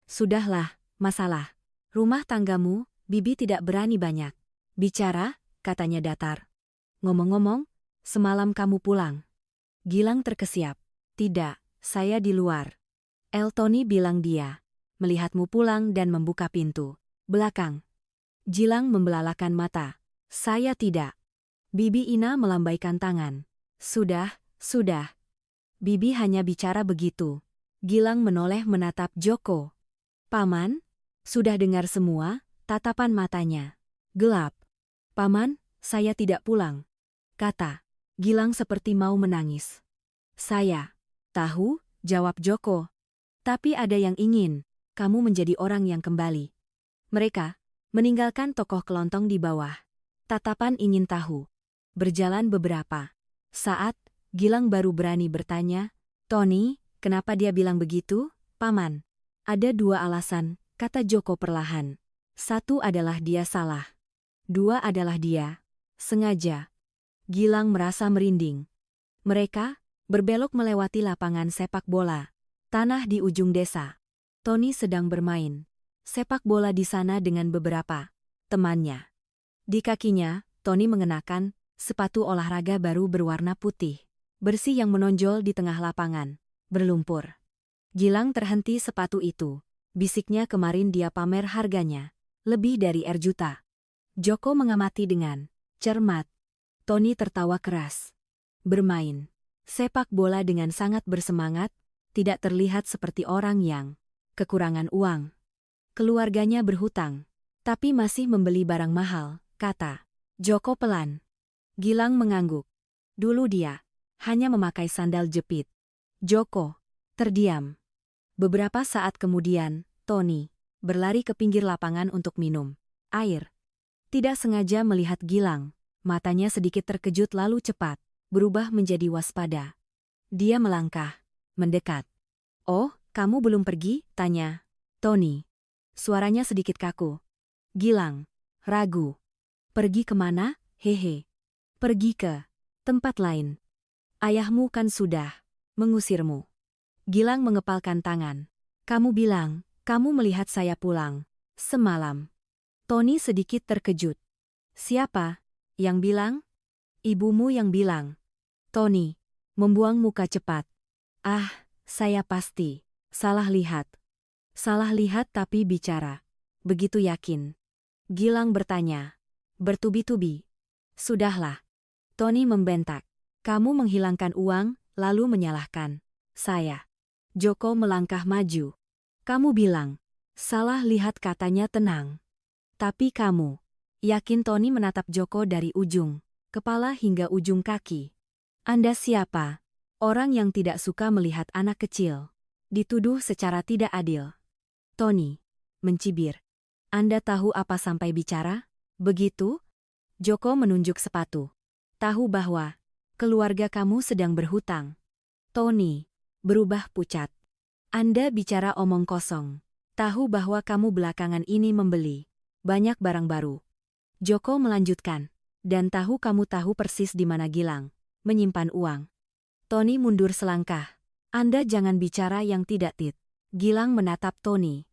Sudahlah, masalah rumah tanggamu, Bibi tidak berani banyak bicara, katanya datar. Ngomong-ngomong, semalam kamu pulang. Gilang terkesiap. Tidak, saya di luar. Tony bilang dia melihatmu pulang dan membuka pintu belakang. Gilang membelalakan mata. Saya tidak. Bibi Ina melambaikan tangan. Sudah, sudah. Bibi hanya bicara begitu. Gilang menoleh menatap Joko. Paman? Sudah dengar semua, tatapan matanya gelap. Paman, saya tidak pulang, kata Gilang seperti mau menangis. Saya tahu, jawab Joko. Tapi ada yang ingin kamu menjadi orang yang kembali. Mereka meninggalkan tokoh kelontong di bawah. Tatapan ingin tahu. Berjalan beberapa saat, Gilang baru berani bertanya, Tony, kenapa dia bilang begitu, Paman? Ada dua alasan, kata Joko perlahan. Satu adalah dia salah. Dua adalah dia sengaja. Gilang merasa merinding. Mereka berbelok melewati lapangan sepak bola. Tanah di ujung desa. Tony sedang bermain sepak bola di sana dengan beberapa temannya. Di kakinya, Tony mengenakan sepatu olahraga baru berwarna putih, bersih yang menonjol di tengah lapangan berlumpur. Gilang terhenti sepatu itu. Bisiknya kemarin dia pamer harganya. Lebih dari Rp1 juta. Joko mengamati dengan cermat. Tony tertawa keras. Bermain sepak bola dengan sangat bersemangat, tidak terlihat seperti orang yang kekurangan uang. Keluarganya berhutang, tapi masih membeli barang mahal, kata Joko pelan. Gilang mengangguk. Dulu dia hanya memakai sandal jepit. Joko terdiam. Beberapa saat kemudian, Tony berlari ke pinggir lapangan untuk minum air. Tidak sengaja melihat Gilang, matanya sedikit terkejut lalu cepat berubah menjadi waspada. Dia melangkah, mendekat. Oh, kamu belum pergi? Tanya Tony. Suaranya sedikit kaku. Gilang ragu. Pergi kemana? Hehe. Pergi ke tempat lain. Ayahmu kan sudah mengusirmu. Gilang mengepalkan tangan. Kamu bilang, kamu melihat saya pulang semalam. Tony sedikit terkejut. Siapa yang bilang? Ibumu yang bilang. Tony membuang muka cepat. Ah, saya pasti salah lihat. Salah lihat tapi bicara begitu yakin. Gilang bertanya, bertubi-tubi. Sudahlah. Tony membentak. Kamu menghilangkan uang, lalu menyalahkan saya. Joko melangkah maju. Kamu bilang, salah lihat, katanya tenang. Tapi kamu yakin? Tony menatap Joko dari ujung kepala hingga ujung kaki. Anda siapa? Orang yang tidak suka melihat anak kecil dituduh secara tidak adil. Tony mencibir. Anda tahu apa sampai bicara? Begitu? Joko menunjuk sepatu. Tahu bahwa keluarga kamu sedang berhutang. Tony berubah pucat. Anda bicara omong kosong. Tahu bahwa kamu belakangan ini membeli banyak barang baru. Joko melanjutkan. Dan kamu tahu persis di mana Gilang menyimpan uang. Tony mundur selangkah. Anda jangan bicara yang tidak tit. Gilang menatap Tony.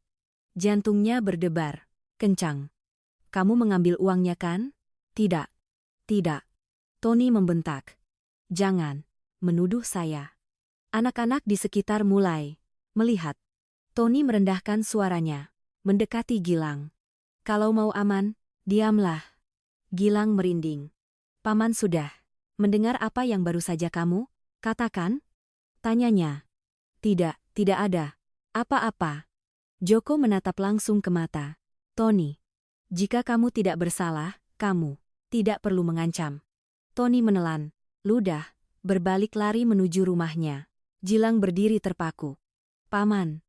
Jantungnya berdebar kencang. Kamu mengambil uangnya kan? Tidak. Tidak. Tony membentak. Jangan menuduh saya. Anak-anak di sekitar mulai melihat. Tony merendahkan suaranya, mendekati Gilang. Kalau mau aman, diamlah. Gilang merinding. Paman sudah mendengar apa yang baru saja kamu katakan? Tanyanya. Tidak ada apa-apa. Joko menatap langsung ke mata Tony. Jika kamu tidak bersalah, kamu tidak perlu mengancam. Tony menelan ludah, berbalik lari menuju rumahnya. Gilang berdiri terpaku. Paman,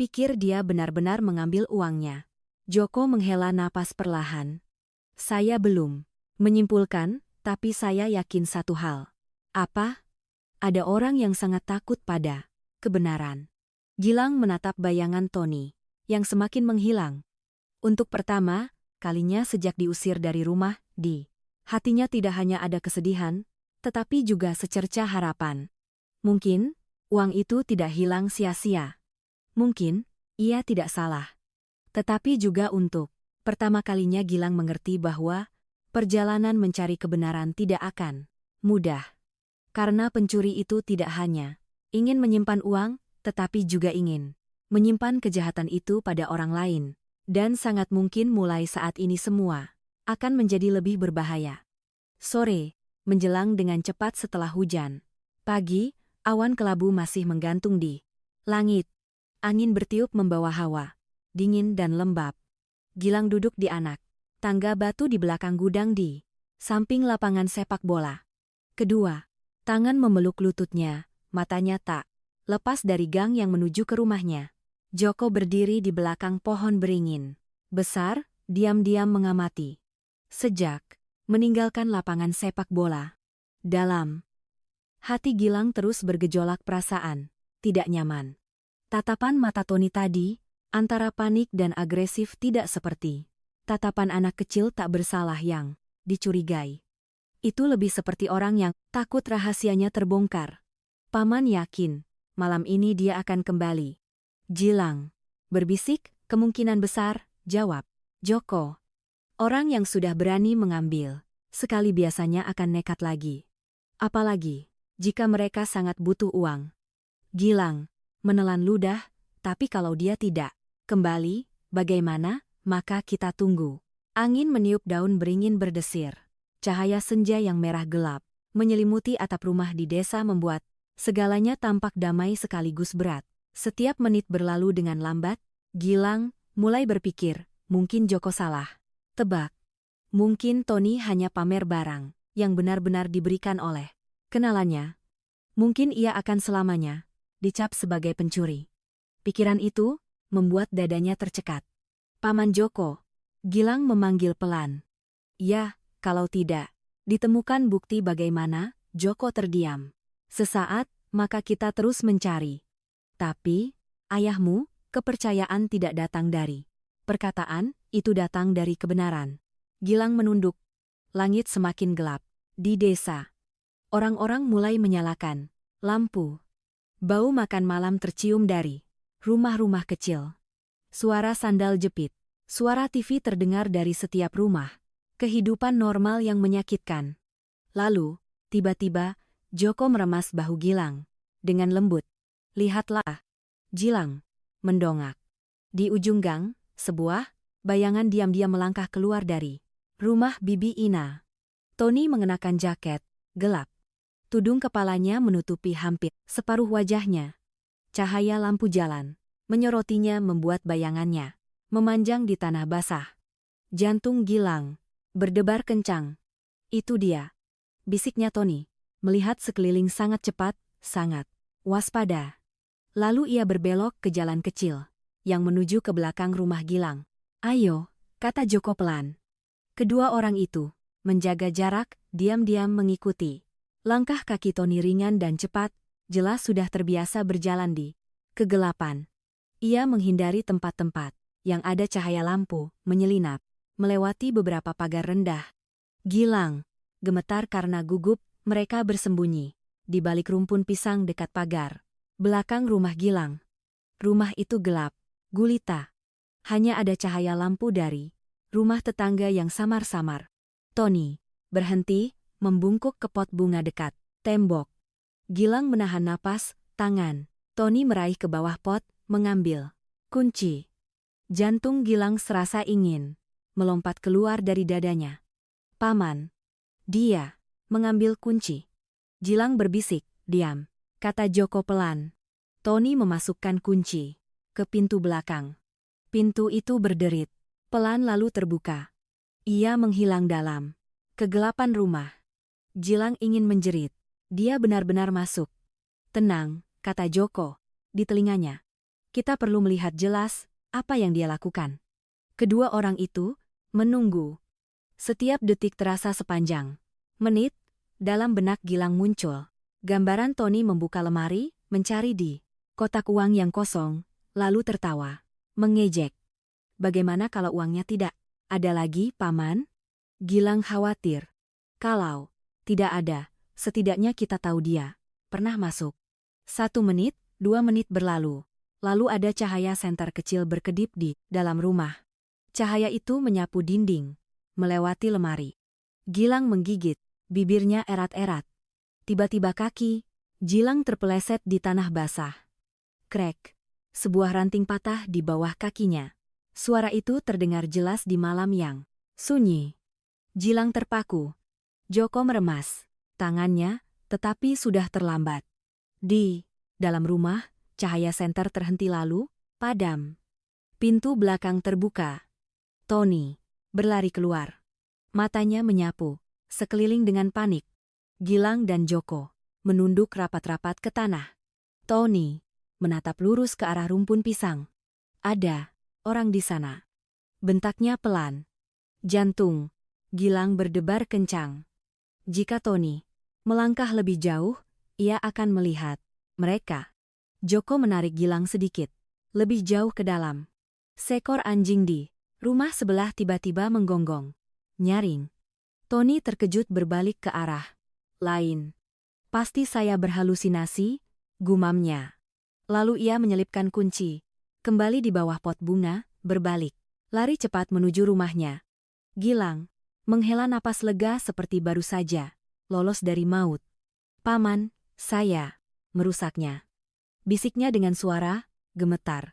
pikir dia benar-benar mengambil uangnya. Joko menghela napas perlahan. Saya belum menyimpulkan, tapi saya yakin satu hal. Apa? Ada orang yang sangat takut pada kebenaran. Gilang menatap bayangan Tony, yang semakin menghilang. Untuk pertama kalinya sejak diusir dari rumah, di hatinya tidak hanya ada kesedihan, tetapi juga secerca harapan. Mungkin, uang itu tidak hilang sia-sia. Mungkin, ia tidak salah. Tetapi juga untuk pertama kalinya Gilang mengerti bahwa perjalanan mencari kebenaran tidak akan mudah. Karena pencuri itu tidak hanya ingin menyimpan uang, tetapi juga ingin menyimpan kejahatan itu pada orang lain. Dan sangat mungkin mulai saat ini semua akan menjadi lebih berbahaya. Sore, menjelang dengan cepat setelah hujan. Pagi, awan kelabu masih menggantung di langit. Angin bertiup membawa hawa dingin dan lembab. Gilang duduk di anak tangga batu di belakang gudang di samping lapangan sepak bola. Kedua tangan memeluk lututnya, matanya tak lepas dari gang yang menuju ke rumahnya. Joko berdiri di belakang pohon beringin besar, diam-diam mengamati. Sejak meninggalkan lapangan sepak bola, dalam hati Gilang terus bergejolak perasaan tidak nyaman. Tatapan mata Tony tadi, antara panik dan agresif tidak seperti tatapan anak kecil tak bersalah yang dicurigai. Itu lebih seperti orang yang takut rahasianya terbongkar. Paman yakin, malam ini dia akan kembali. Gilang berbisik, kemungkinan besar, jawab Joko. Orang yang sudah berani mengambil sekali biasanya akan nekat lagi. Apalagi jika mereka sangat butuh uang. Gilang menelan ludah, tapi kalau dia tidak kembali, bagaimana? Maka kita tunggu. Angin meniup daun beringin berdesir. Cahaya senja yang merah gelap menyelimuti atap rumah di desa membuat segalanya tampak damai sekaligus berat. Setiap menit berlalu dengan lambat, Gilang mulai berpikir, mungkin Joko salah tebak. Mungkin Tony hanya pamer barang yang benar-benar diberikan oleh kenalannya. Mungkin ia akan selamanya dicap sebagai pencuri. Pikiran itu membuat dadanya tercekat. Paman Joko, Gilang memanggil pelan. Ya, kalau tidak ditemukan bukti bagaimana? Joko terdiam. Sesaat, maka kita terus mencari. Tapi, ayahmu, kepercayaan tidak datang dari perkataan, itu datang dari kebenaran. Gilang menunduk. Langit semakin gelap. Di desa, orang-orang mulai menyalakan lampu. Bau makan malam tercium dari rumah-rumah kecil. Suara sandal jepit. Suara TV terdengar dari setiap rumah. Kehidupan normal yang menyakitkan. Lalu, tiba-tiba, Joko meremas bahu Gilang dengan lembut. Lihatlah. Gilang mendongak. Di ujung gang, sebuah bayangan diam-diam melangkah keluar dari rumah Bibi Ina. Tony mengenakan jaket gelap. Tudung kepalanya menutupi hampir separuh wajahnya. Cahaya lampu jalan menyorotinya membuat bayangannya memanjang di tanah basah. Jantung Gilang berdebar kencang. Itu dia, bisiknya Tony, melihat sekeliling sangat cepat, sangat waspada. Lalu ia berbelok ke jalan kecil yang menuju ke belakang rumah Gilang. Ayo, kata Joko pelan. Kedua orang itu menjaga jarak, diam-diam mengikuti. Langkah kaki Tony ringan dan cepat, jelas sudah terbiasa berjalan di kegelapan. Ia menghindari tempat-tempat yang ada cahaya lampu menyelinap, melewati beberapa pagar rendah. Gilang gemetar karena gugup, mereka bersembunyi di balik rumpun pisang dekat pagar belakang rumah Gilang. Rumah itu gelap, gulita. Hanya ada cahaya lampu dari rumah tetangga yang samar-samar. Tony berhenti, membungkuk ke pot bunga dekat tembok. Gilang menahan napas, tangan Tony meraih ke bawah pot, mengambil kunci. Jantung Gilang serasa ingin melompat keluar dari dadanya. Paman. Dia mengambil kunci. Gilang berbisik, diam, kata Joko pelan. Tony memasukkan kunci ke pintu belakang. Pintu itu berderit pelan lalu terbuka. Ia menghilang dalam kegelapan rumah. Gilang ingin menjerit. Dia benar-benar masuk. Tenang, kata Joko di telinganya. Kita perlu melihat jelas apa yang dia lakukan. Kedua orang itu menunggu. Setiap detik terasa sepanjang menit. Dalam benak Gilang muncul gambaran Tony membuka lemari, mencari di kotak uang yang kosong, lalu tertawa, mengejek. Bagaimana kalau uangnya tidak ada lagi, Paman? Gilang khawatir. Kalau tidak ada, setidaknya kita tahu dia pernah masuk. 1 menit, 2 menit berlalu. Lalu ada cahaya senter kecil berkedip di dalam rumah. Cahaya itu menyapu dinding, melewati lemari. Gilang menggigit, bibirnya erat-erat. Tiba-tiba kaki Gilang terpeleset di tanah basah. Krek. Sebuah ranting patah di bawah kakinya. Suara itu terdengar jelas di malam yang sunyi. Gilang terpaku. Joko meremas tangannya, tetapi sudah terlambat. Di dalam rumah, cahaya senter terhenti lalu padam. Pintu belakang terbuka. Tony berlari keluar. Matanya menyapu sekeliling dengan panik. Gilang dan Joko menunduk rapat-rapat ke tanah. Tony menatap lurus ke arah rumpun pisang. Ada orang di sana. Bentaknya pelan. Jantung Gilang berdebar kencang. Jika Tony melangkah lebih jauh, ia akan melihat mereka. Joko menarik Gilang sedikit, lebih jauh ke dalam. Seekor anjing di rumah sebelah tiba-tiba menggonggong. Nyaring. Tony terkejut berbalik ke arah lain. Pasti saya berhalusinasi, gumamnya. Lalu ia menyelipkan kunci. Kembali di bawah pot bunga, berbalik. Lari cepat menuju rumahnya. Gilang menghela napas lega seperti baru saja lolos dari maut. Paman, saya merusaknya. Bisiknya dengan suara gemetar.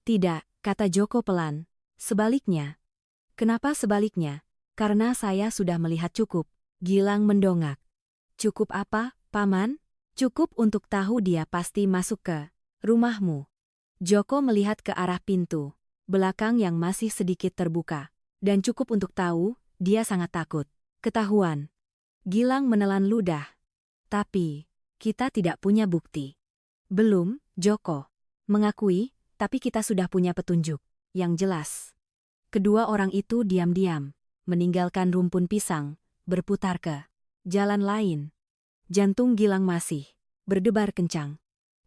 Tidak, kata Joko pelan. Sebaliknya. Kenapa sebaliknya? Karena saya sudah melihat cukup. Gilang mendongak. Cukup apa, Paman? Cukup untuk tahu dia pasti masuk ke rumahmu. Joko melihat ke arah pintu belakang yang masih sedikit terbuka. Dan cukup untuk tahu, dia sangat takut. Ketahuan. Gilang menelan ludah. Tapi, kita tidak punya bukti. Belum, Joko mengakui, tapi kita sudah punya petunjuk yang jelas. Kedua orang itu diam-diam meninggalkan rumpun pisang, berputar ke jalan lain. Jantung Gilang masih berdebar kencang.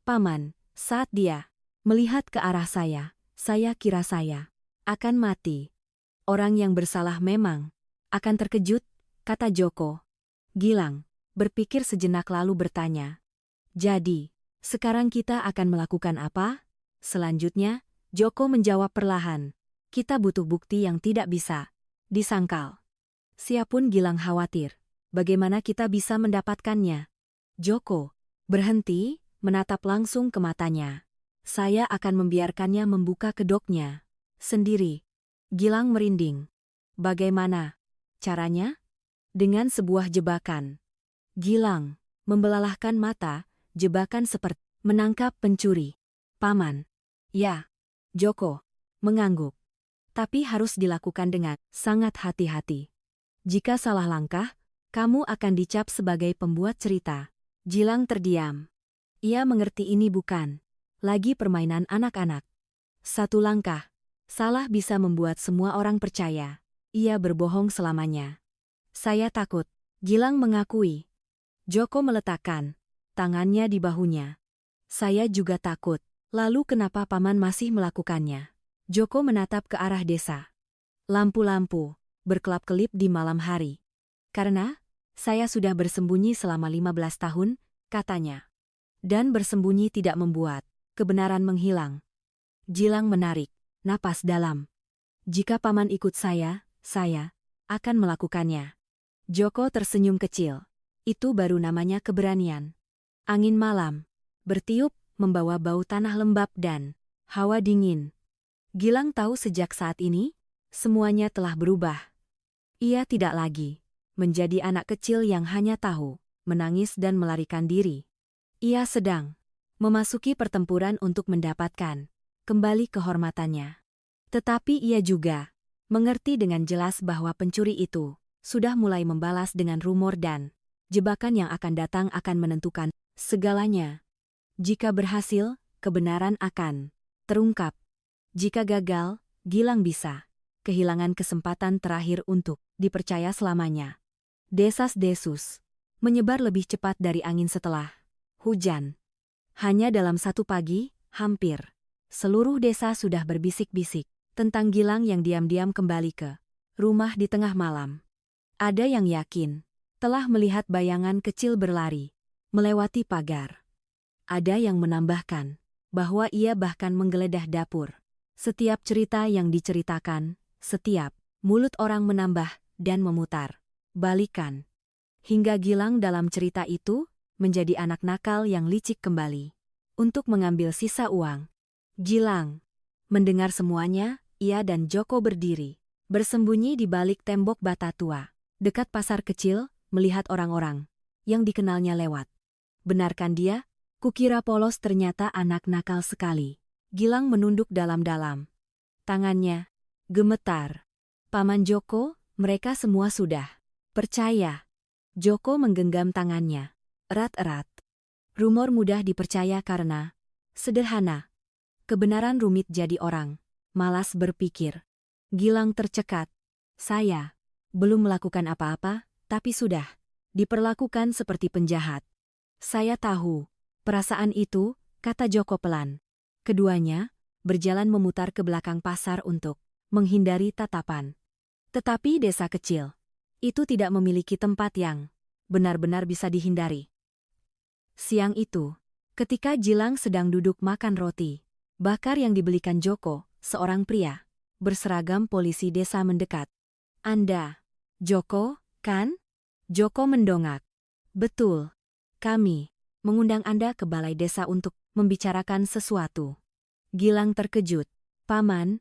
Paman, saat dia melihat ke arah saya kira saya akan mati. Orang yang bersalah memang akan terkejut, kata Joko. Gilang berpikir sejenak lalu bertanya. Jadi, sekarang kita akan melakukan apa? Selanjutnya, Joko menjawab perlahan. Kita butuh bukti yang tidak bisa disangkal. Siapun Gilang khawatir. Bagaimana kita bisa mendapatkannya? Joko berhenti, menatap langsung ke matanya. Saya akan membiarkannya membuka kedoknya sendiri. Gilang merinding. Bagaimana caranya? Dengan sebuah jebakan. Gilang membelalahkan mata, jebakan seperti menangkap pencuri. Paman. Ya. Joko mengangguk. Tapi harus dilakukan dengan sangat hati-hati. Jika salah langkah, kamu akan dicap sebagai pembuat cerita. Gilang terdiam. Ia mengerti ini bukan lagi permainan anak-anak. Satu langkah salah bisa membuat semua orang percaya ia berbohong selamanya. Saya takut. Gilang mengakui. Joko meletakkan tangannya di bahunya. Saya juga takut. Lalu kenapa Paman masih melakukannya? Joko menatap ke arah desa. Lampu-lampu berkelap-kelip di malam hari. Karena saya sudah bersembunyi selama 15 tahun, katanya. Dan bersembunyi tidak membuat kebenaran menghilang. Gilang menarik napas dalam. Jika Paman ikut saya akan melakukannya. Joko tersenyum kecil. Itu baru namanya keberanian. Angin malam bertiup, membawa bau tanah lembab dan hawa dingin. Gilang tahu sejak saat ini, semuanya telah berubah. Ia tidak lagi menjadi anak kecil yang hanya tahu menangis dan melarikan diri. Ia sedang memasuki pertempuran untuk mendapatkan kembali kehormatannya. Tetapi ia juga mengerti dengan jelas bahwa pencuri itu sudah mulai membalas dengan rumor dan jebakan yang akan datang akan menentukan segalanya. Jika berhasil, kebenaran akan terungkap. Jika gagal, Gilang bisa kehilangan kesempatan terakhir untuk dipercaya selamanya. Desas-desus menyebar lebih cepat dari angin setelah hujan. Hanya dalam satu pagi, hampir seluruh desa sudah berbisik-bisik. tentang Gilang yang diam-diam kembali ke rumah di tengah malam. Ada yang yakin telah melihat bayangan kecil berlari melewati pagar. Ada yang menambahkan bahwa ia bahkan menggeledah dapur. Setiap cerita yang diceritakan, setiap mulut orang menambah dan memutar balikan. Hingga Gilang dalam cerita itu menjadi anak nakal yang licik kembali untuk mengambil sisa uang. Gilang mendengar semuanya, ia dan Joko berdiri bersembunyi di balik tembok bata tua dekat pasar kecil, melihat orang-orang yang dikenalnya lewat. Benarkan dia? Kukira Polos ternyata anak nakal sekali. Gilang menunduk dalam-dalam. Tangannya gemetar. Paman Joko, mereka semua sudah percaya. Joko menggenggam tangannya erat-erat. Rumor mudah dipercaya karena sederhana. Kebenaran rumit jadi orang malas berpikir. Gilang tercekat. Saya belum melakukan apa-apa, tapi sudah diperlakukan seperti penjahat. Saya tahu perasaan itu, kata Joko pelan. Keduanya berjalan memutar ke belakang pasar untuk menghindari tatapan. Tetapi desa kecil itu tidak memiliki tempat yang benar-benar bisa dihindari. Siang itu, ketika Gilang sedang duduk makan roti bakar yang dibelikan Joko, seorang pria berseragam polisi desa mendekat. Anda, Joko, kan? Joko mendongak. Betul. Kami mengundang Anda ke balai desa untuk membicarakan sesuatu. Gilang terkejut. Paman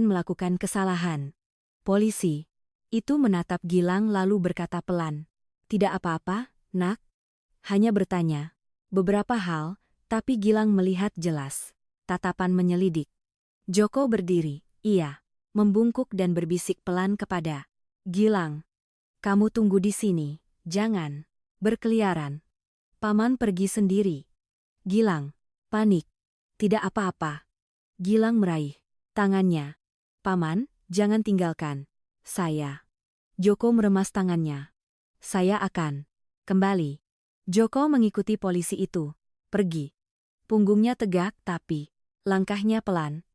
melakukan kesalahan. Polisi itu menatap Gilang lalu berkata pelan. Tidak apa-apa, nak. Hanya bertanya beberapa hal, tapi Gilang melihat jelas. Tatapan menyelidik. Joko berdiri, ia membungkuk dan berbisik pelan kepada Gilang. Kamu tunggu di sini, jangan berkeliaran. Paman pergi sendiri. Gilang panik. Tidak apa-apa. Gilang meraih tangannya. Paman, jangan tinggalkan saya. Joko meremas tangannya. Saya akan kembali. Joko mengikuti polisi itu. Pergi. Punggungnya tegak tapi langkahnya pelan.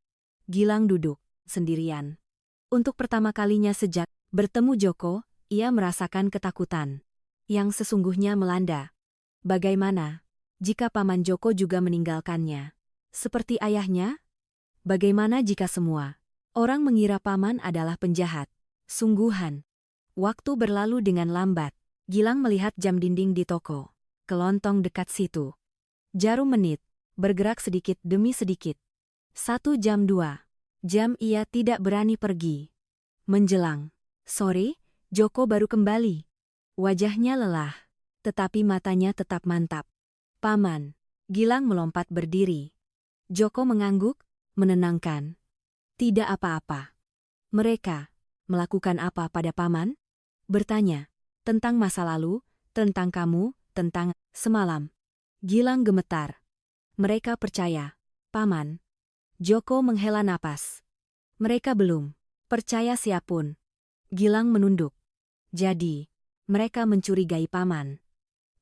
Gilang duduk sendirian. Untuk pertama kalinya sejak bertemu Joko, ia merasakan ketakutan yang sesungguhnya melanda. Bagaimana jika Paman Joko juga meninggalkannya? Seperti ayahnya? Bagaimana jika semua orang mengira Paman adalah penjahat? Sungguhan. Waktu berlalu dengan lambat. Gilang melihat jam dinding di toko kelontong dekat situ. Jarum menit bergerak sedikit demi sedikit. 1 jam 2 jam ia tidak berani pergi. Menjelang sore, Joko baru kembali. Wajahnya lelah, tetapi matanya tetap mantap. Paman. Gilang melompat berdiri. Joko mengangguk, menenangkan. Tidak apa-apa. Mereka melakukan apa pada Paman? Bertanya. Tentang masa lalu, tentang kamu, tentang semalam. Gilang gemetar. Mereka percaya. Paman. Joko menghela napas. Mereka belum percaya siapun. Gilang menunduk. Jadi, mereka mencurigai Paman.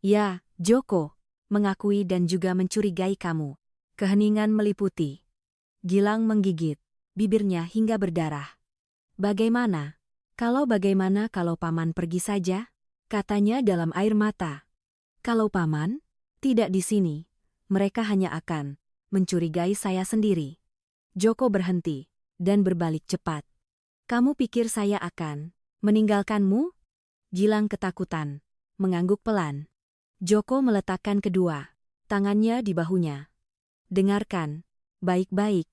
Ya, Joko mengakui dan juga mencurigai kamu. Keheningan meliputi. Gilang menggigit bibirnya hingga berdarah. Bagaimana kalau Paman pergi saja? Katanya dalam air mata. Kalau Paman tidak di sini, mereka hanya akan mencurigai saya sendiri. Joko berhenti dan berbalik cepat. Kamu pikir saya akan meninggalkanmu? Gilang ketakutan, mengangguk pelan. Joko meletakkan kedua tangannya di bahunya. Dengarkan, baik-baik.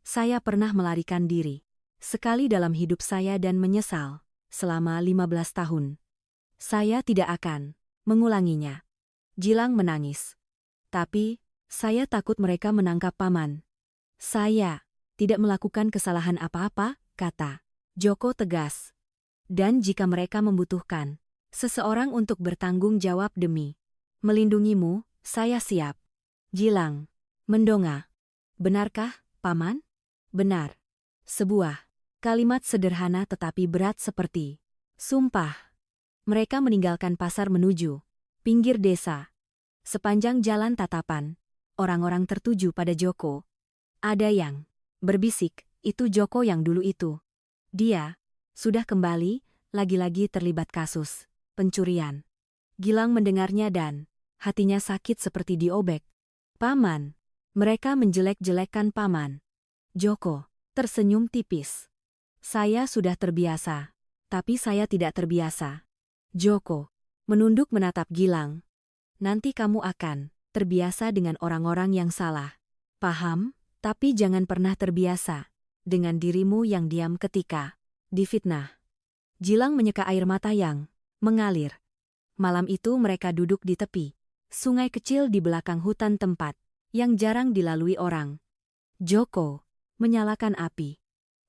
Saya pernah melarikan diri sekali dalam hidup saya dan menyesal selama 15 tahun. Saya tidak akan mengulanginya. Gilang menangis. Tapi, saya takut mereka menangkap Paman. Saya tidak melakukan kesalahan apa-apa, kata Joko tegas. Dan jika mereka membutuhkan seseorang untuk bertanggung jawab demi melindungimu, saya siap. Gilang mendongak. Benarkah, Paman? Benar. Sebuah kalimat sederhana tetapi berat seperti sumpah. Mereka meninggalkan pasar menuju pinggir desa. Sepanjang jalan tatapan, orang-orang tertuju pada Joko. Ada yang berbisik, Itu Joko yang dulu itu. Dia sudah kembali, lagi-lagi terlibat kasus pencurian. Gilang mendengarnya dan hatinya sakit seperti diobek. Paman. Mereka menjelek-jelekkan Paman. Joko tersenyum tipis. Saya sudah terbiasa. Tapi saya tidak terbiasa. Joko menunduk menatap Gilang. Nanti kamu akan terbiasa dengan orang-orang yang salah. Paham? Tapi jangan pernah terbiasa dengan dirimu yang diam ketika difitnah. Gilang menyeka air mata yang mengalir. Malam itu mereka duduk di tepi sungai kecil di belakang hutan tempat yang jarang dilalui orang. Joko menyalakan api.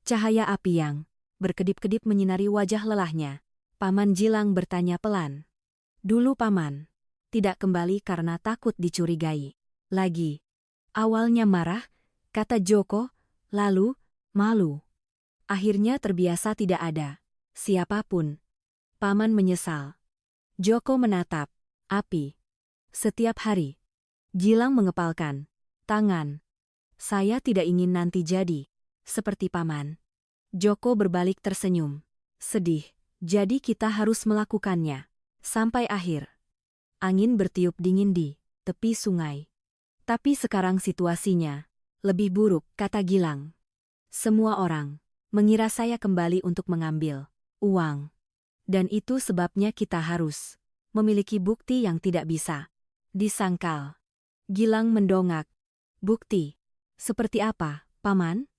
Cahaya api yang berkedip-kedip menyinari wajah lelahnya. Paman Gilang bertanya pelan. Dulu Paman tidak kembali karena takut dicurigai. Lagi. Awalnya marah, kata Joko, lalu malu. Akhirnya terbiasa tidak ada siapapun. Paman menyesal. Joko menatap api. Setiap hari. Gilang mengepalkan tangan. Saya tidak ingin nanti jadi seperti Paman. Joko berbalik tersenyum. Sedih. Jadi kita harus melakukannya. Sampai akhir. Angin bertiup dingin di tepi sungai. Tapi sekarang situasinya lebih buruk, kata Gilang. Semua orang mengira saya kembali untuk mengambil uang. Dan itu sebabnya kita harus memiliki bukti yang tidak bisa disangkal. Gilang mendongak. Bukti? Seperti apa, Paman?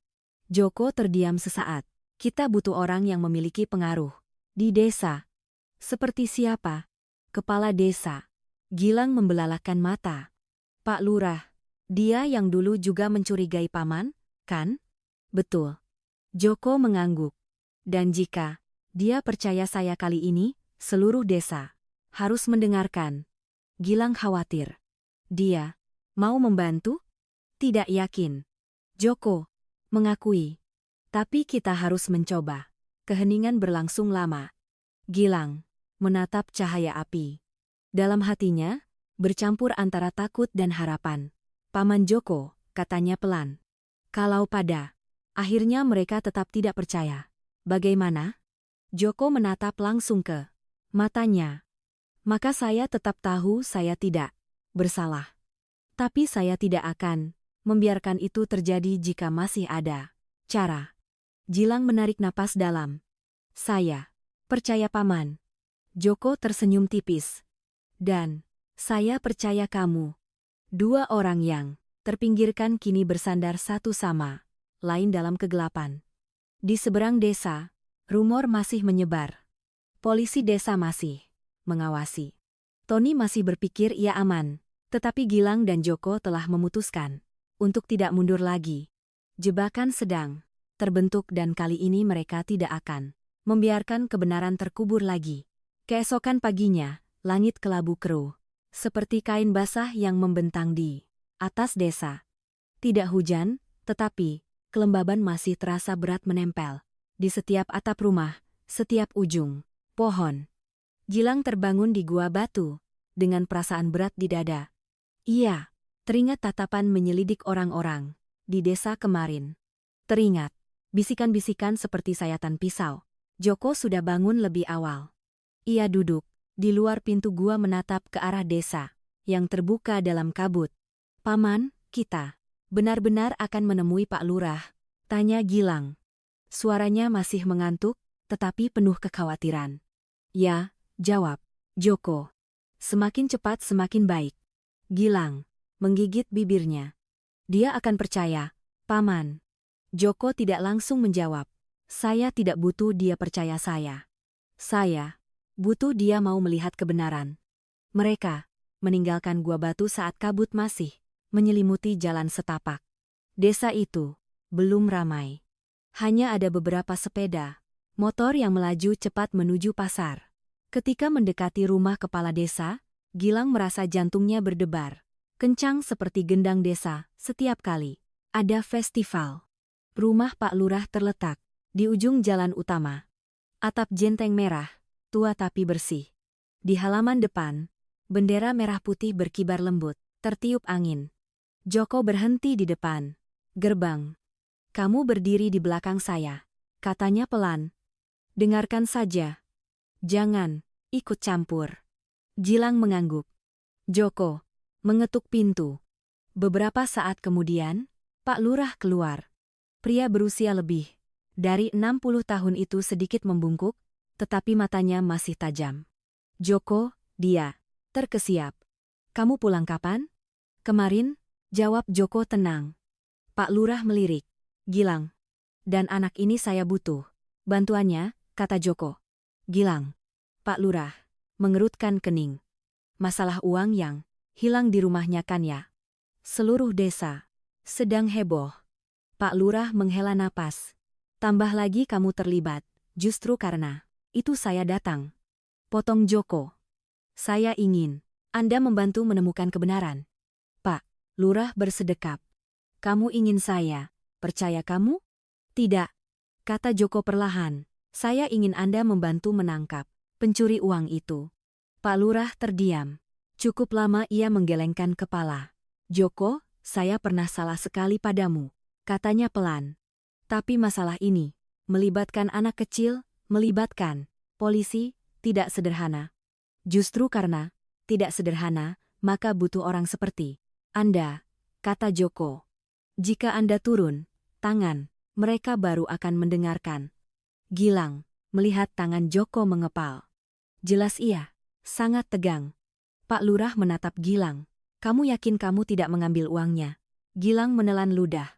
Joko terdiam sesaat. Kita butuh orang yang memiliki pengaruh di desa. Seperti siapa? Kepala desa. Gilang membelalakan mata. Pak Lurah. Dia yang dulu juga mencurigai Paman, kan? Betul. Joko mengangguk. Dan jika dia percaya saya kali ini, seluruh desa harus mendengarkan. Gilang khawatir. Dia mau membantu? Tidak yakin. Joko mengakui. Tapi kita harus mencoba. Keheningan berlangsung lama. Gilang menatap cahaya api. Dalam hatinya, bercampur antara takut dan harapan. Paman Joko, katanya pelan. Kalau pada akhirnya mereka tetap tidak percaya. Bagaimana? Joko menatap langsung ke matanya. Maka saya tetap tahu saya tidak bersalah. Tapi saya tidak akan membiarkan itu terjadi jika masih ada cara. Gilang menarik napas dalam. Saya percaya Paman. Joko tersenyum tipis. Dan saya percaya kamu. Dua orang yang terpinggirkan kini bersandar satu sama lain dalam kegelapan. Di seberang desa, rumor masih menyebar. Polisi desa masih mengawasi. Tony masih berpikir ia aman, tetapi Gilang dan Joko telah memutuskan untuk tidak mundur lagi. Jebakan sedang terbentuk dan kali ini mereka tidak akan membiarkan kebenaran terkubur lagi. Keesokan paginya, langit kelabu keruh, seperti kain basah yang membentang di atas desa. Tidak hujan, tetapi kelembaban masih terasa berat menempel di setiap atap rumah, setiap ujung pohon. Gilang terbangun di gua batu dengan perasaan berat di dada. Ia teringat tatapan menyelidik orang-orang di desa kemarin. Teringat bisikan-bisikan seperti sayatan pisau. Joko sudah bangun lebih awal. Ia duduk di luar pintu gua menatap ke arah desa yang terbuka dalam kabut. Paman, kita benar-benar akan menemui Pak Lurah? Tanya Gilang. Suaranya masih mengantuk, tetapi penuh kekhawatiran. Ya, jawab Joko. Semakin cepat semakin baik. Gilang menggigit bibirnya. Dia akan percaya, Paman. Joko tidak langsung menjawab. Saya tidak butuh dia percaya saya. Saya butuh dia mau melihat kebenaran. Mereka meninggalkan gua batu saat kabut masih menyelimuti jalan setapak. Desa itu belum ramai. Hanya ada beberapa sepeda motor yang melaju cepat menuju pasar. Ketika mendekati rumah kepala desa, Gilang merasa jantungnya berdebar kencang seperti gendang desa setiap kali ada festival. Rumah Pak Lurah terletak di ujung jalan utama. Atap jenteng merah, tua tapi bersih. Di halaman depan, bendera merah putih berkibar lembut, tertiup angin. Joko berhenti di depan gerbang. Kamu berdiri di belakang saya, katanya pelan. Dengarkan saja. Jangan ikut campur. Gilang mengangguk. Joko mengetuk pintu. Beberapa saat kemudian, Pak Lurah keluar. Pria berusia lebih dari 60 tahun itu sedikit membungkuk, tetapi matanya masih tajam. Joko, dia terkesiap. Kamu pulang kapan? Kemarin, jawab Joko tenang. Pak Lurah melirik. Gilang. Dan anak ini saya butuh bantuannya, kata Joko. Gilang. Pak Lurah mengerutkan kening. Masalah uang yang hilang di rumahnya kan ya? Seluruh desa sedang heboh. Pak Lurah menghela napas. Tambah lagi kamu terlibat, justru karena itu saya datang. Potong Joko. Saya ingin Anda membantu menemukan kebenaran. Pak Lurah bersedekap. Kamu ingin saya percaya kamu? Tidak, kata Joko perlahan. Saya ingin Anda membantu menangkap pencuri uang itu. Pak Lurah terdiam. Cukup lama ia menggelengkan kepala. Joko, saya pernah salah sekali padamu, katanya pelan. Tapi masalah ini melibatkan anak kecil, melibatkan polisi, tidak sederhana. Justru karena tidak sederhana, maka butuh orang seperti Anda, kata Joko. Jika Anda turun tangan, mereka baru akan mendengarkan. Gilang melihat tangan Joko mengepal. Jelas ia sangat tegang. Pak Lurah menatap Gilang. Kamu yakin kamu tidak mengambil uangnya? Gilang menelan ludah.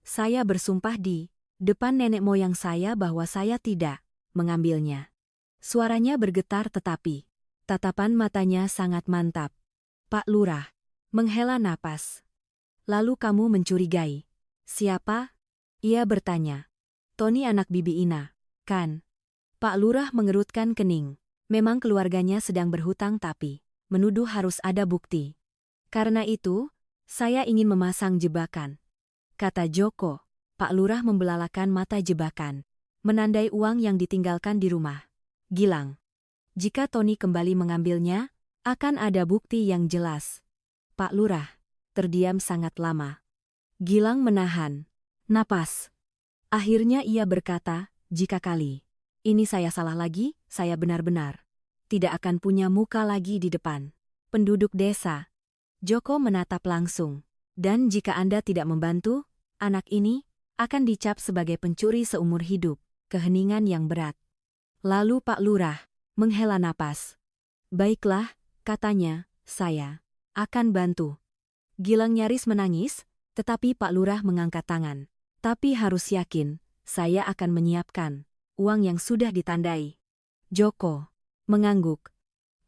Saya bersumpah di depan nenek moyang saya bahwa saya tidak mengambilnya. Suaranya bergetar tetapi tatapan matanya sangat mantap. Pak Lurah menghela napas. Lalu kamu mencurigai. Siapa? Ia bertanya. Tony anak Bibi Ina, kan? Pak Lurah mengerutkan kening. Memang keluarganya sedang berhutang tapi menuduh harus ada bukti. Karena itu, saya ingin memasang jebakan. Kata Joko. Pak Lurah membelalakan mata jebakan. Menandai uang yang ditinggalkan di rumah. Gilang. Jika Tony kembali mengambilnya, akan ada bukti yang jelas. Pak Lurah terdiam sangat lama. Gilang menahan napas. Akhirnya ia berkata, jika kali ini saya salah lagi, saya benar-benar tidak akan punya muka lagi di depan penduduk desa. Joko menatap langsung. Dan jika Anda tidak membantu, anak ini akan dicap sebagai pencuri seumur hidup, keheningan yang berat. Lalu Pak Lurah menghela napas. Baiklah, katanya, saya akan bantu. Gilang nyaris menangis, tetapi Pak Lurah mengangkat tangan. Tapi harus yakin, saya akan menyiapkan uang yang sudah ditandai. Joko mengangguk.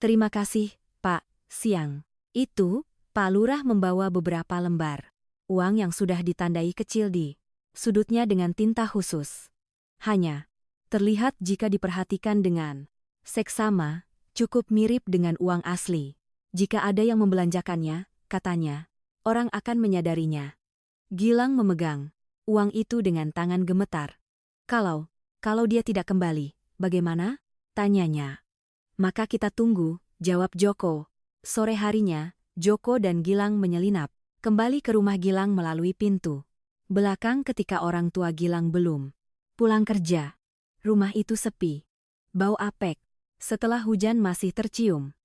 Terima kasih, Pak. Siang itu, Pak Lurah membawa beberapa lembar uang yang sudah ditandai kecil di sudutnya dengan tinta khusus. Hanya terlihat jika diperhatikan dengan seksama, cukup mirip dengan uang asli. Jika ada yang membelanjakannya, katanya, orang akan menyadarinya. Gilang memegang uang itu dengan tangan gemetar. Kalau dia tidak kembali, bagaimana? Tanyanya. Maka kita tunggu, jawab Joko. Sore harinya, Joko dan Gilang menyelinap kembali ke rumah Gilang melalui pintu belakang ketika orang tua Gilang belum pulang kerja. Rumah itu sepi. Bau apek. Setelah hujan masih tercium.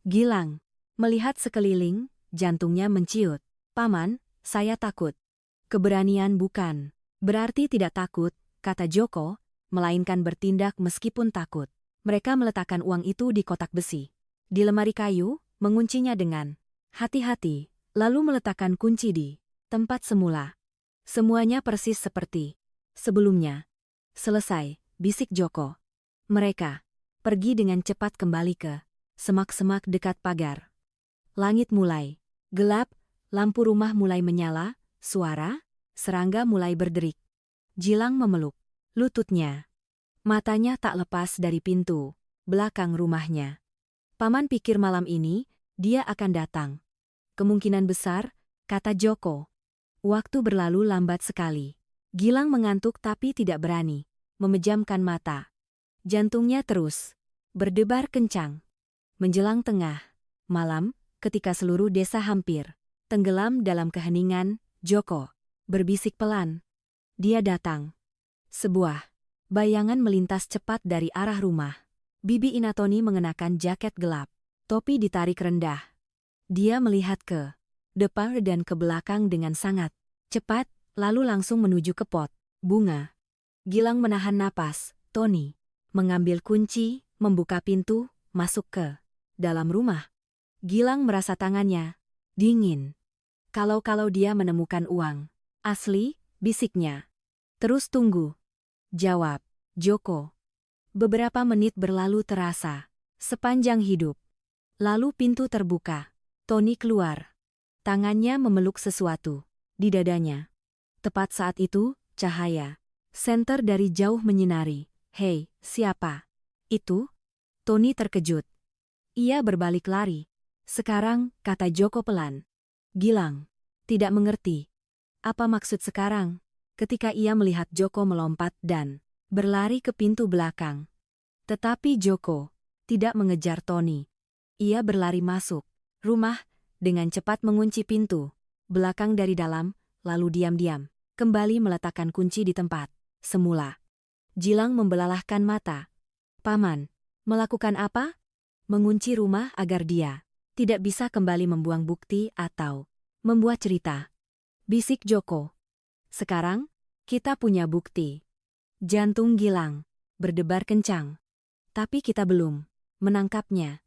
Gilang melihat sekeliling, jantungnya menciut. Paman, saya takut. Keberanian bukan berarti tidak takut, kata Joko, melainkan bertindak meskipun takut. Mereka meletakkan uang itu di kotak besi. Di lemari kayu, menguncinya dengan hati-hati, lalu meletakkan kunci di tempat semula. Semuanya persis seperti sebelumnya. Selesai, bisik Joko. Mereka pergi dengan cepat kembali ke semak-semak dekat pagar. Langit mulai gelap, lampu rumah mulai menyala, suara serangga mulai berderik. Gilang memeluk lututnya. Matanya tak lepas dari pintu belakang rumahnya. Paman pikir malam ini dia akan datang. Kemungkinan besar, kata Joko. Waktu berlalu lambat sekali. Gilang mengantuk tapi tidak berani memejamkan mata. Jantungnya terus berdebar kencang. Menjelang tengah malam, ketika seluruh desa hampir tenggelam dalam keheningan, Joko berbisik pelan. Dia datang. Sebuah bayangan melintas cepat dari arah rumah. Bibi Inatoni mengenakan jaket gelap. Topi ditarik rendah. Dia melihat ke depan dan ke belakang dengan sangat cepat, lalu langsung menuju ke pot bunga. Gilang menahan napas. Tony mengambil kunci, membuka pintu, masuk ke dalam rumah. Gilang merasa tangannya dingin. Kalau dia menemukan uang asli, bisiknya. Terus tunggu. Jawab Joko. Beberapa menit berlalu terasa sepanjang hidup. Lalu pintu terbuka. Tony keluar. Tangannya memeluk sesuatu di dadanya. Tepat saat itu, cahaya senter dari jauh menyinari. "Hei, siapa itu?" Tony terkejut. Ia berbalik lari. "Sekarang," kata Joko pelan. Gilang tidak mengerti. Apa maksud sekarang? Ketika ia melihat Joko melompat dan berlari ke pintu belakang. Tetapi Joko tidak mengejar Tony. Ia berlari masuk rumah, dengan cepat mengunci pintu belakang dari dalam, lalu diam-diam kembali meletakkan kunci di tempat semula. Gilang membelalakkan mata. "Paman, melakukan apa?" "Mengunci rumah agar dia tidak bisa kembali membuang bukti atau membuat cerita," bisik Joko. "Sekarang, kita punya bukti." Jantung Gilang berdebar kencang. "Tapi kita belum menangkapnya."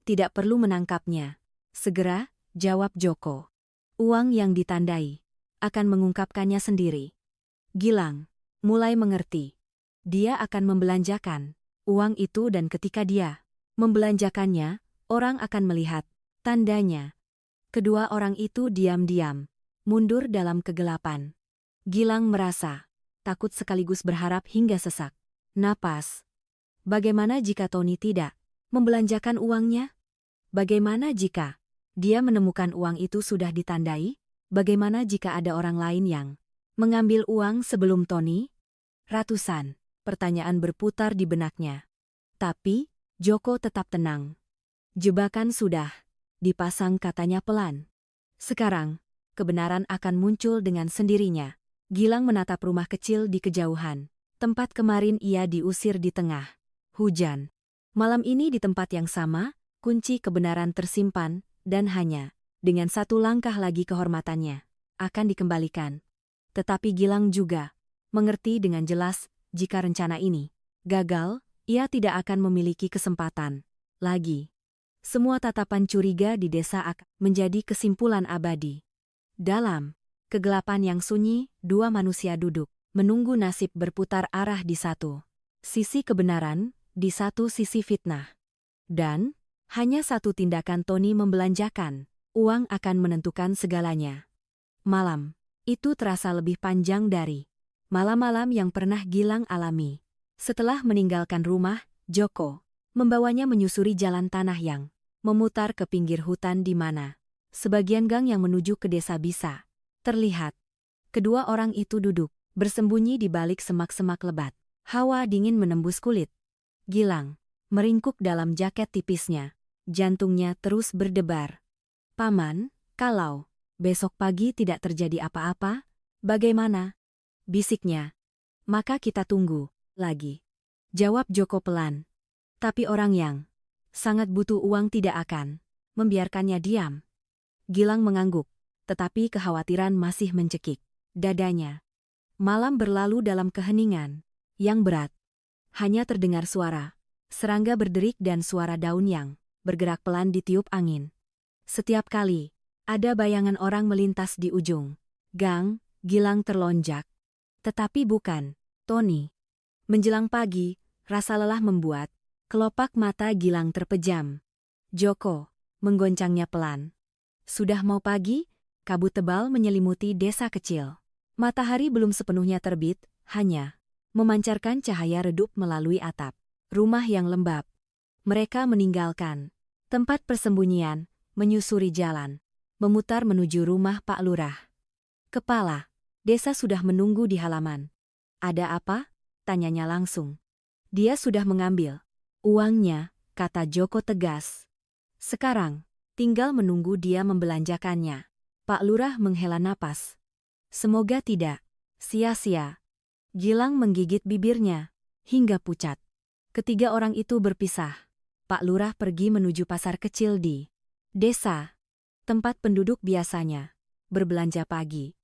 "Tidak perlu menangkapnya. Segera," jawab Joko. "Uang yang ditandai akan mengungkapkannya sendiri." Gilang mulai mengerti. Dia akan membelanjakan uang itu dan ketika dia membelanjakannya, orang akan melihat tandanya. Kedua orang itu diam-diam mundur dalam kegelapan. Gilang merasa takut sekaligus berharap hingga sesak napas. Bagaimana jika Tony tidak membelanjakan uangnya? Bagaimana jika dia menemukan uang itu sudah ditandai? Bagaimana jika ada orang lain yang mengambil uang sebelum Tony? Ratusan pertanyaan berputar di benaknya. Tapi Joko tetap tenang. "Jebakan sudah dipasang," katanya pelan. "Sekarang, kebenaran akan muncul dengan sendirinya." Gilang menatap rumah kecil di kejauhan. Tempat kemarin ia diusir di tengah hujan. Malam ini di tempat yang sama, kunci kebenaran tersimpan, dan hanya dengan satu langkah lagi kehormatannya akan dikembalikan. Tetapi Gilang juga mengerti dengan jelas, jika rencana ini gagal, ia tidak akan memiliki kesempatan lagi. Semua tatapan curiga di desa akan menjadi kesimpulan abadi. Dalam kegelapan yang sunyi, dua manusia duduk, menunggu nasib berputar arah di satu sisi kebenaran, di satu sisi fitnah. Dan hanya satu tindakan Tony membelanjakan uang akan menentukan segalanya. Malam itu terasa lebih panjang dari malam-malam yang pernah Gilang alami. Setelah meninggalkan rumah, Joko membawanya menyusuri jalan tanah yang memutar ke pinggir hutan di mana sebagian gang yang menuju ke desa bisa terlihat. Kedua orang itu duduk bersembunyi di balik semak-semak lebat. Hawa dingin menembus kulit. Gilang meringkuk dalam jaket tipisnya. Jantungnya terus berdebar. "Paman, kalau besok pagi tidak terjadi apa-apa, bagaimana?" bisiknya. "Maka kita tunggu lagi," jawab Joko pelan. "Tapi orang yang sangat butuh uang tidak akan membiarkannya diam." Gilang mengangguk, tetapi kekhawatiran masih mencekik dadanya. Malam berlalu dalam keheningan yang berat. Hanya terdengar suara serangga berderik dan suara daun yang bergerak pelan ditiup angin. Setiap kali ada bayangan orang melintas di ujung gang, Gilang terlonjak. Tetapi bukan Tony. Menjelang pagi, rasa lelah membuat kelopak mata Gilang terpejam. Joko menggoncangnya pelan. Sudah mau pagi, kabut tebal menyelimuti desa kecil. Matahari belum sepenuhnya terbit, hanya memancarkan cahaya redup melalui atap rumah yang lembab. Mereka meninggalkan tempat persembunyian, menyusuri jalan, memutar menuju rumah Pak Lurah. Kepala desa sudah menunggu di halaman. "Ada apa?" tanyanya langsung. "Dia sudah mengambil uangnya," kata Joko tegas. "Sekarang, tinggal menunggu dia membelanjakannya." Pak Lurah menghela napas. "Semoga tidak." Sia-sia. Gilang menggigit bibirnya, hingga pucat. Ketiga orang itu berpisah. Pak Lurah pergi menuju pasar kecil di desa, tempat penduduk biasanya berbelanja pagi.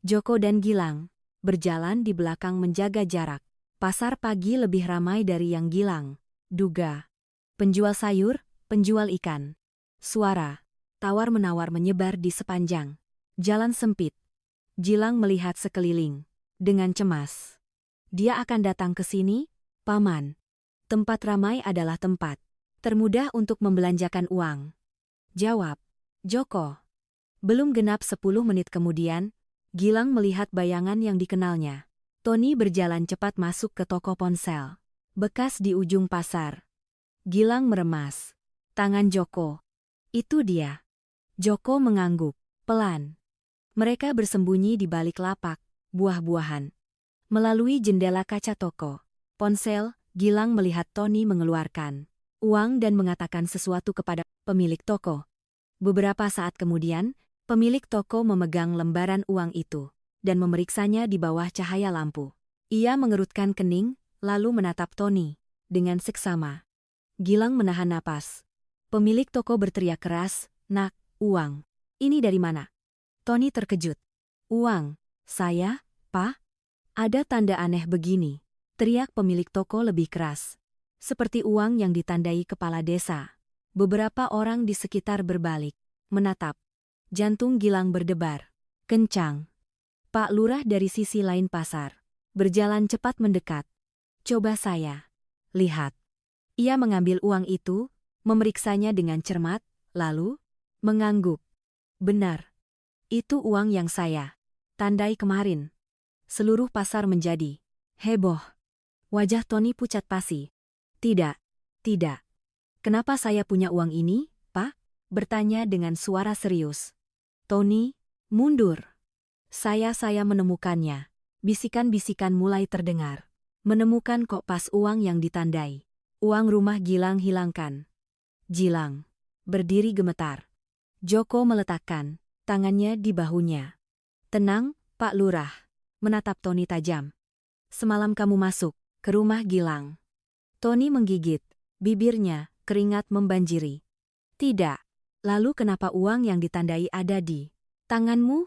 Joko dan Gilang berjalan di belakang menjaga jarak. Pasar pagi lebih ramai dari yang Gilang duga. Penjual sayur, penjual ikan. Suara tawar-menawar menyebar di sepanjang jalan sempit. Gilang melihat sekeliling dengan cemas. Dia akan datang ke sini, Paman. Tempat ramai adalah tempat termudah untuk membelanjakan uang. Jawab Joko. Belum genap 10 menit kemudian, Gilang melihat bayangan yang dikenalnya. Tony berjalan cepat masuk ke toko ponsel bekas di ujung pasar. Gilang meremas tangan Joko. Itu dia. Joko mengangguk pelan. Mereka bersembunyi di balik lapak buah-buahan. Melalui jendela kaca toko ponsel, Gilang melihat Tony mengeluarkan uang dan mengatakan sesuatu kepada pemilik toko. Beberapa saat kemudian, pemilik toko memegang lembaran uang itu dan memeriksanya di bawah cahaya lampu. Ia mengerutkan kening, lalu menatap Tony dengan seksama. Gilang menahan napas. Pemilik toko berteriak keras, "Nak, uang. Ini dari mana?" Tony terkejut. "Uang? Saya, Pak? Ada tanda aneh begini," teriak pemilik toko lebih keras. Seperti uang yang ditandai kepala desa. Beberapa orang di sekitar berbalik, menatap. Jantung Gilang berdebar kencang. Pak Lurah dari sisi lain pasar berjalan cepat mendekat. "Coba saya lihat." Ia mengambil uang itu, memeriksanya dengan cermat, lalu mengangguk. "Benar. Itu uang yang saya tandai kemarin." Seluruh pasar menjadi heboh. Wajah Tony pucat pasi. "Tidak, tidak. Kenapa saya punya uang ini, Pak?" bertanya dengan suara serius. "Tony, mundur. Saya menemukannya." Bisikan-bisikan mulai terdengar. "Menemukan kok pas uang yang ditandai. Uang rumah Gilang hilangkan." Gilang berdiri gemetar. Joko meletakkan tangannya di bahunya. "Tenang, Pak Lurah," menatap Tony tajam. "Semalam kamu masuk ke rumah Gilang." Tony menggigit bibirnya, keringat membanjiri. "Tidak. Lalu kenapa uang yang ditandai ada di tanganmu?"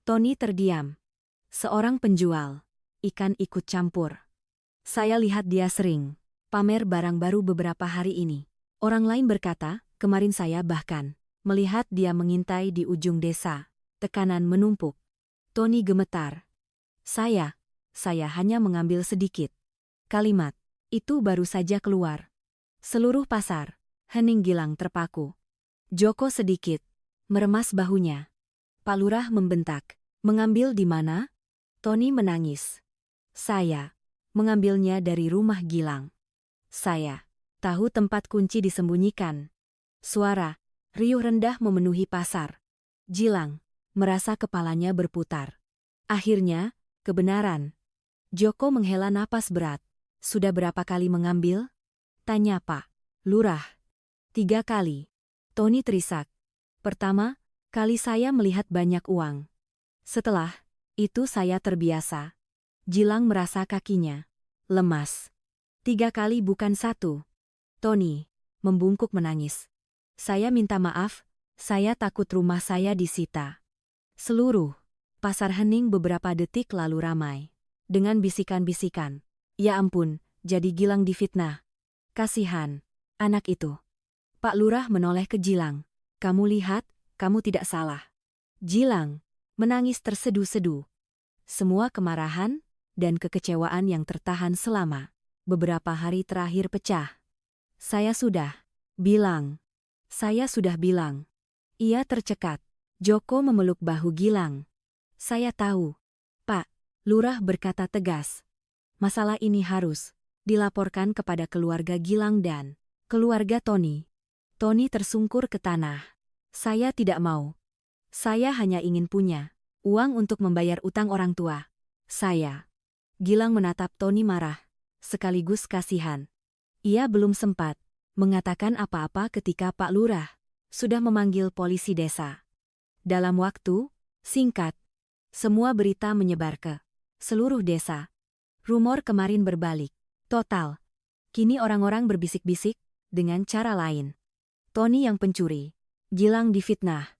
Tony terdiam. "Seorang penjual ikan ikut campur. Saya lihat dia sering pamer barang baru beberapa hari ini. Orang lain berkata, kemarin saya bahkan melihat dia mengintai di ujung desa." Tekanan menumpuk. Tony gemetar. Saya hanya mengambil sedikit." Kalimat itu baru saja keluar. Seluruh pasar, hening Gilang terpaku. Joko sedikit meremas bahunya. Pak Lurah membentak, "Mengambil di mana?" Tony menangis. "Saya mengambilnya dari rumah Gilang. Saya tahu tempat kunci disembunyikan." Suara riuh rendah memenuhi pasar. Gilang merasa kepalanya berputar. Akhirnya, kebenaran. Joko menghela napas berat. "Sudah berapa kali mengambil?" tanya Pak Lurah. 3 kali. Tony terisak. "Pertama kali saya melihat banyak uang. Setelah itu saya terbiasa." Gilang merasa kakinya lemas. 3 kali bukan 1. Tony membungkuk menangis. "Saya minta maaf, saya takut rumah saya disita." Seluruh pasar hening beberapa detik lalu ramai dengan bisikan-bisikan. "Ya ampun, jadi Gilang difitnah. Kasihan anak itu." Pak Lurah menoleh ke Gilang. "Kamu lihat, kamu tidak salah." Gilang menangis tersedu-sedu. Semua kemarahan dan kekecewaan yang tertahan selama beberapa hari terakhir pecah. "Saya sudah bilang. Saya sudah bilang." Ia tercekat. Joko memeluk bahu Gilang. "Saya tahu, Pak," Lurah berkata tegas. "Masalah ini harus dilaporkan kepada keluarga Gilang dan keluarga Tony." Tony tersungkur ke tanah. "Saya tidak mau. Saya hanya ingin punya uang untuk membayar utang orang tua saya." Gilang menatap Tony marah, sekaligus kasihan. Ia belum sempat mengatakan apa-apa ketika Pak Lurah sudah memanggil polisi desa. Dalam waktu singkat, semua berita menyebar ke seluruh desa. Rumor kemarin berbalik. Total. Kini orang-orang berbisik-bisik dengan cara lain. Tony yang pencuri. Gilang difitnah.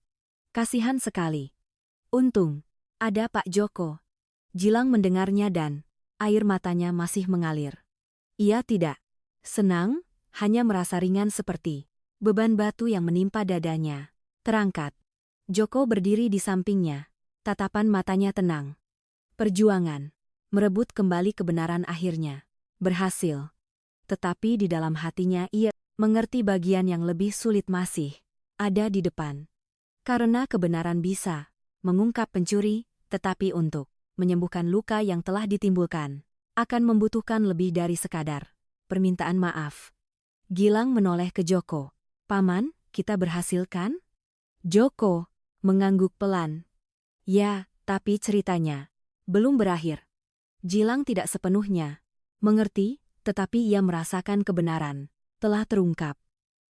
Kasihan sekali. Untung. Ada Pak Joko. Gilang mendengarnya dan air matanya masih mengalir. Ia tidak senang, hanya merasa ringan seperti beban batu yang menimpa dadanya. Terangkat. Joko berdiri di sampingnya. Tatapan matanya tenang. Perjuangan. Merebut kembali kebenaran akhirnya berhasil. Tetapi di dalam hatinya ia mengerti bagian yang lebih sulit masih ada di depan. Karena kebenaran bisa mengungkap pencuri, tetapi untuk menyembuhkan luka yang telah ditimbulkan akan membutuhkan lebih dari sekadar permintaan maaf. Gilang menoleh ke Joko. Paman, kita berhasil kan? Joko mengangguk pelan. Ya, tapi ceritanya belum berakhir. Gilang tidak sepenuhnya mengerti, tetapi ia merasakan kebenaran telah terungkap.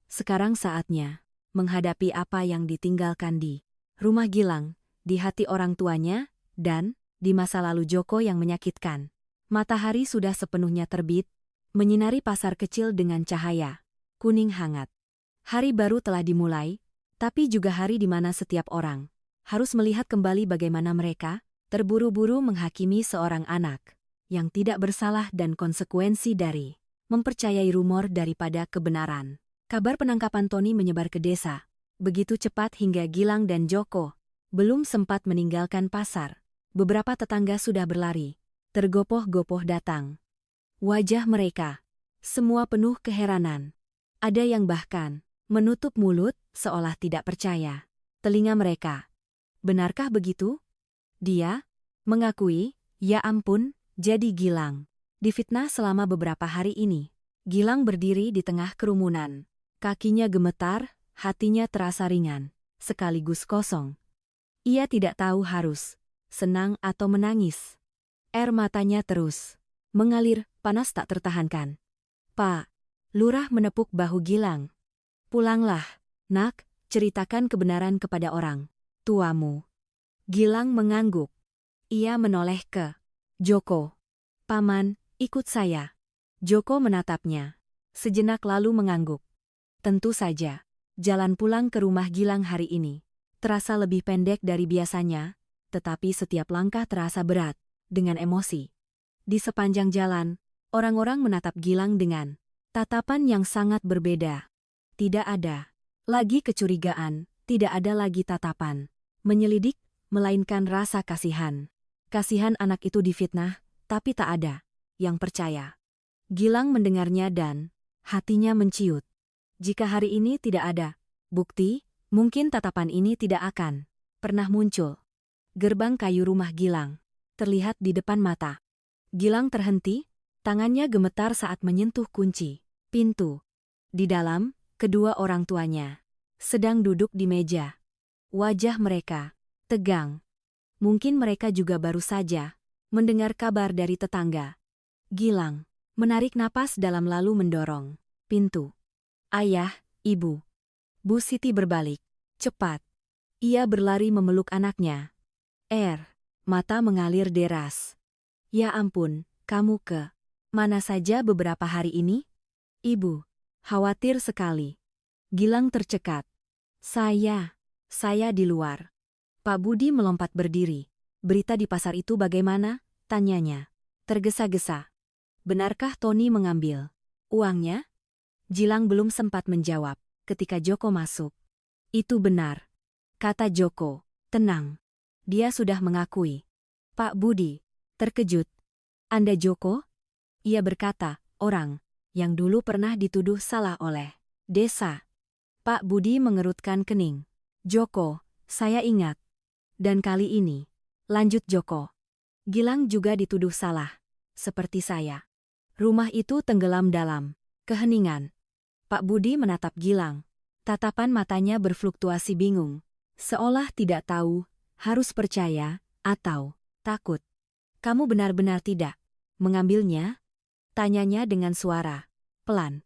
Sekarang saatnya menghadapi apa yang ditinggalkan di rumah Gilang, di hati orang tuanya, dan di masa lalu Joko yang menyakitkan. Matahari sudah sepenuhnya terbit, menyinari pasar kecil dengan cahaya kuning hangat. Hari baru telah dimulai, tapi juga hari di mana setiap orang harus melihat kembali bagaimana mereka terburu-buru menghakimi seorang anak yang tidak bersalah dan konsekuensi dari mempercayai rumor daripada kebenaran. Kabar penangkapan Tony menyebar ke desa begitu cepat hingga Gilang dan Joko belum sempat meninggalkan pasar. Beberapa tetangga sudah berlari, tergopoh-gopoh datang. Wajah mereka semua penuh keheranan. Ada yang bahkan menutup mulut seolah tidak percaya telinga mereka. Benarkah begitu? Dia mengakui, ya ampun, jadi Gilang difitnah selama beberapa hari ini. Gilang berdiri di tengah kerumunan. Kakinya gemetar, hatinya terasa ringan, sekaligus kosong. Ia tidak tahu harus senang atau menangis. Air matanya terus mengalir, panas tak tertahankan. Pak, Lurah menepuk bahu Gilang. Pulanglah, nak, ceritakan kebenaran kepada orang tuamu. Gilang mengangguk. Ia menoleh ke Joko. Paman, ikut saya. Joko menatapnya. Sejenak lalu mengangguk. Tentu saja, jalan pulang ke rumah Gilang hari ini terasa lebih pendek dari biasanya, tetapi setiap langkah terasa berat, dengan emosi. Di sepanjang jalan, orang-orang menatap Gilang dengan tatapan yang sangat berbeda. Tidak ada lagi kecurigaan, tidak ada lagi tatapan menyelidik, melainkan rasa kasihan. Kasihan anak itu difitnah, tapi tak ada yang percaya. Gilang mendengarnya dan hatinya menciut. Jika hari ini tidak ada bukti, mungkin tatapan ini tidak akan pernah muncul. Gerbang kayu rumah Gilang terlihat di depan mata. Gilang terhenti, tangannya gemetar saat menyentuh kunci pintu. Di dalam, kedua orang tuanya sedang duduk di meja. Wajah mereka tegang. Mungkin mereka juga baru saja mendengar kabar dari tetangga. Gilang menarik napas dalam lalu mendorong pintu. Ayah, Ibu. Bu Siti berbalik. Cepat. Ia berlari memeluk anaknya. Mata mengalir deras. Ya ampun, kamu ke mana saja beberapa hari ini? Ibu, khawatir sekali. Gilang tercekat. Saya di luar. Pak Budi melompat berdiri. Berita di pasar itu bagaimana? Tanyanya. Tergesa-gesa. Benarkah Tony mengambil uangnya? Gilang belum sempat menjawab ketika Joko masuk. Itu benar, kata Joko. Tenang. Dia sudah mengakui. Pak Budi terkejut. Anda Joko? Ia berkata, orang yang dulu pernah dituduh salah oleh desa. Pak Budi mengerutkan kening. Joko, saya ingat. Dan kali ini, lanjut Joko. Gilang juga dituduh salah. Seperti saya. Rumah itu tenggelam dalam keheningan. Pak Budi menatap Gilang. Tatapan matanya berfluktuasi bingung. Seolah tidak tahu, harus percaya, atau takut. Kamu benar-benar tidak mengambilnya? Tanyanya dengan suara pelan.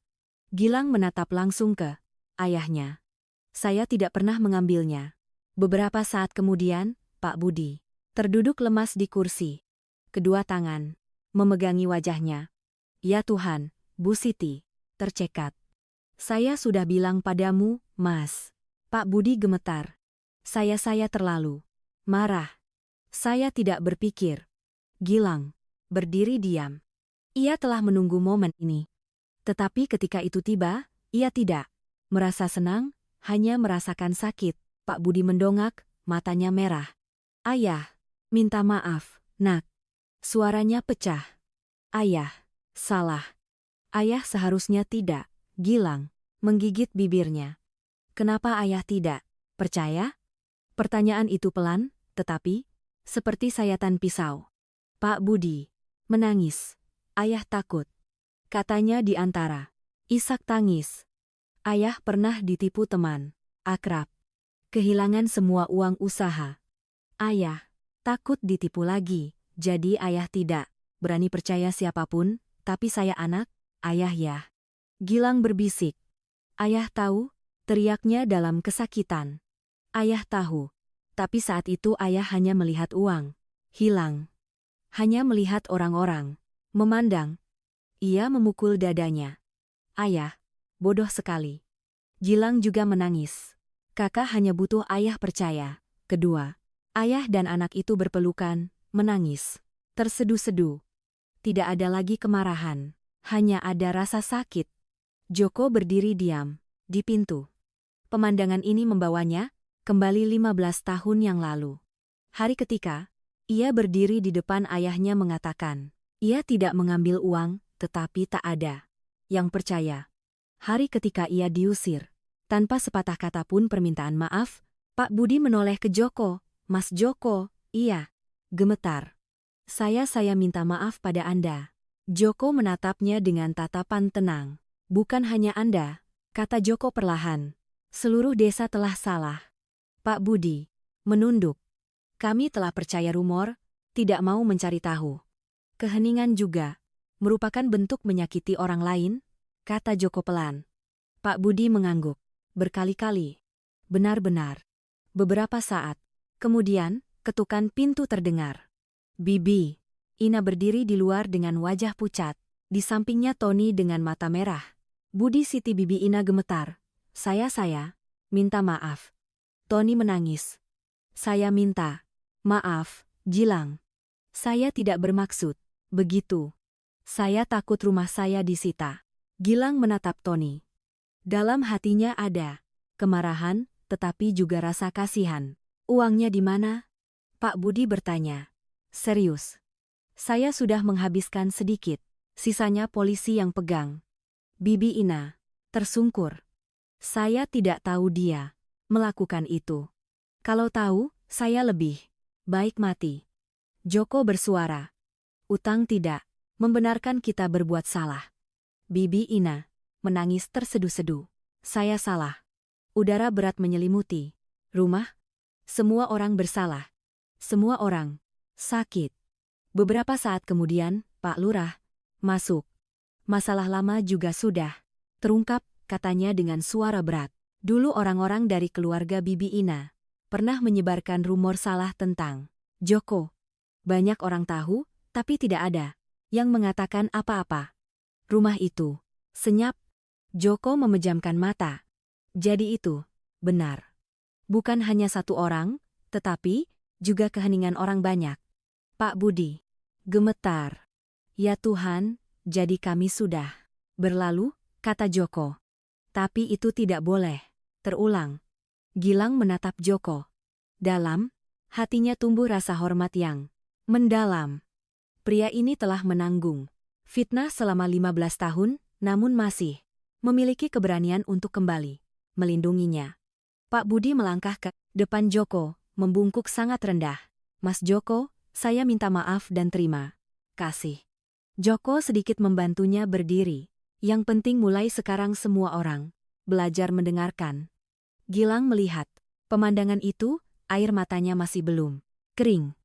Gilang menatap langsung ke ayahnya. Saya tidak pernah mengambilnya. Beberapa saat kemudian, Pak Budi terduduk lemas di kursi. kedua tangan memegangi wajahnya. Ya Tuhan, Bu Siti, tercekat. Saya sudah bilang padamu, Mas. Pak Budi gemetar. Saya terlalu marah. Saya tidak berpikir. Gilang berdiri diam. Ia telah menunggu momen ini. Tetapi ketika itu tiba, ia tidak merasa senang, hanya merasakan sakit. Pak Budi mendongak, matanya merah. Ayah, minta maaf, Nak. Suaranya pecah. Ayah, salah. Ayah seharusnya tidak. Gilang menggigit bibirnya. Kenapa ayah tidak percaya? Pertanyaan itu pelan, tetapi seperti sayatan pisau. Pak Budi menangis. Ayah takut. Katanya di antara isak tangis. Ayah pernah ditipu teman akrab. Kehilangan semua uang usaha. Ayah takut ditipu lagi, jadi ayah tidak berani percaya siapapun, tapi saya anak, ayah ya. Gilang berbisik. Ayah tahu, teriaknya dalam kesakitan. Ayah tahu, tapi saat itu ayah hanya melihat uang hilang. Hanya melihat orang-orang memandang. Ia memukul dadanya. Ayah, bodoh sekali. Gilang juga menangis. Kakak hanya butuh ayah percaya. Kedua, ayah dan anak itu berpelukan, menangis. Tersedu-sedu. Tidak ada lagi kemarahan. Hanya ada rasa sakit. Joko berdiri diam di pintu. Pemandangan ini membawanya kembali 15 tahun yang lalu. Hari ketika ia berdiri di depan ayahnya mengatakan, ia tidak mengambil uang, tetapi tak ada yang percaya. Hari ketika ia diusir, tanpa sepatah kata pun permintaan maaf, Pak Budi menoleh ke Joko. Mas Joko, iya. Gemetar. Saya minta maaf pada Anda. Joko menatapnya dengan tatapan tenang. Bukan hanya Anda, kata Joko perlahan. Seluruh desa telah salah. Pak Budi menunduk. Kami telah percaya rumor, tidak mau mencari tahu. Keheningan juga merupakan bentuk menyakiti orang lain, kata Joko pelan. Pak Budi mengangguk. Berkali-kali. Benar-benar. Beberapa saat. Kemudian, ketukan pintu terdengar. Bibi. Ina berdiri di luar dengan wajah pucat. Di sampingnya Tony dengan mata merah. Budi Siti Bibi Ina gemetar. Saya minta maaf. Tony menangis. Saya minta maaf, Gilang. Saya tidak bermaksud begitu. Saya takut rumah saya disita. Gilang menatap Tony. Dalam hatinya ada kemarahan, tetapi juga rasa kasihan. Uangnya di mana? Pak Budi bertanya. Serius. Saya sudah menghabiskan sedikit. Sisanya polisi yang pegang. Bibi Ina tersungkur. Saya tidak tahu dia melakukan itu. Kalau tahu, saya lebih baik mati. Joko bersuara. Utang tidak membenarkan kita berbuat salah. Bibi Ina menangis tersedu-sedu. Saya salah. Udara berat menyelimuti rumah. Semua orang bersalah. Semua orang sakit. Beberapa saat kemudian, Pak Lurah masuk. Masalah lama juga sudah terungkap, katanya dengan suara berat. Dulu orang-orang dari keluarga Bibi Ina pernah menyebarkan rumor salah tentang Joko. Banyak orang tahu, tapi tidak ada yang mengatakan apa-apa. Rumah itu senyap. Joko memejamkan mata. Jadi itu benar. Bukan hanya satu orang, tetapi juga keheningan orang banyak. Pak Budi gemetar. Ya Tuhan, jadi kami sudah berlalu, kata Joko. Tapi itu tidak boleh terulang. Gilang menatap Joko. Dalam hatinya tumbuh rasa hormat yang mendalam. Pria ini telah menanggung fitnah selama 15 tahun, namun masih memiliki keberanian untuk kembali melindunginya. Pak Budi melangkah ke depan Joko, membungkuk sangat rendah. Mas Joko, saya minta maaf dan terima kasih. Joko sedikit membantunya berdiri. Yang penting mulai sekarang semua orang belajar mendengarkan. Gilang melihat pemandangan itu, air matanya masih belum kering.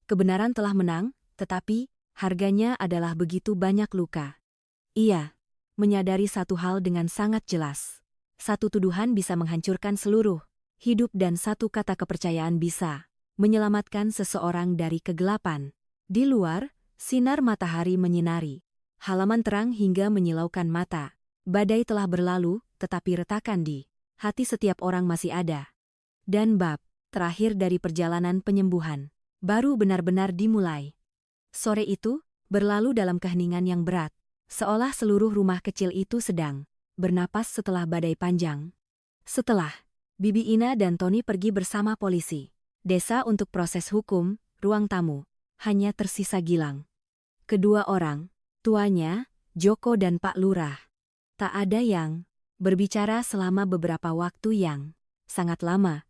Kebenaran telah menang, tetapi harganya adalah begitu banyak luka. Ia menyadari satu hal dengan sangat jelas. Satu tuduhan bisa menghancurkan seluruh hidup dan satu kata kepercayaan bisa menyelamatkan seseorang dari kegelapan. Di luar, sinar matahari menyinari. Halaman terang hingga menyilaukan mata. Badai telah berlalu, tetapi retakan di hati setiap orang masih ada. Dan bab terakhir dari perjalanan penyembuhan baru benar-benar dimulai. Sore itu berlalu dalam keheningan yang berat, seolah seluruh rumah kecil itu sedang bernapas setelah badai panjang. Setelah Bibi Ina dan Tony pergi bersama polisi desa untuk proses hukum, ruang tamu hanya tersisa Gilang. Kedua orang tuanya, Joko dan Pak Lurah. Tak ada yang berbicara selama beberapa waktu yang sangat lama.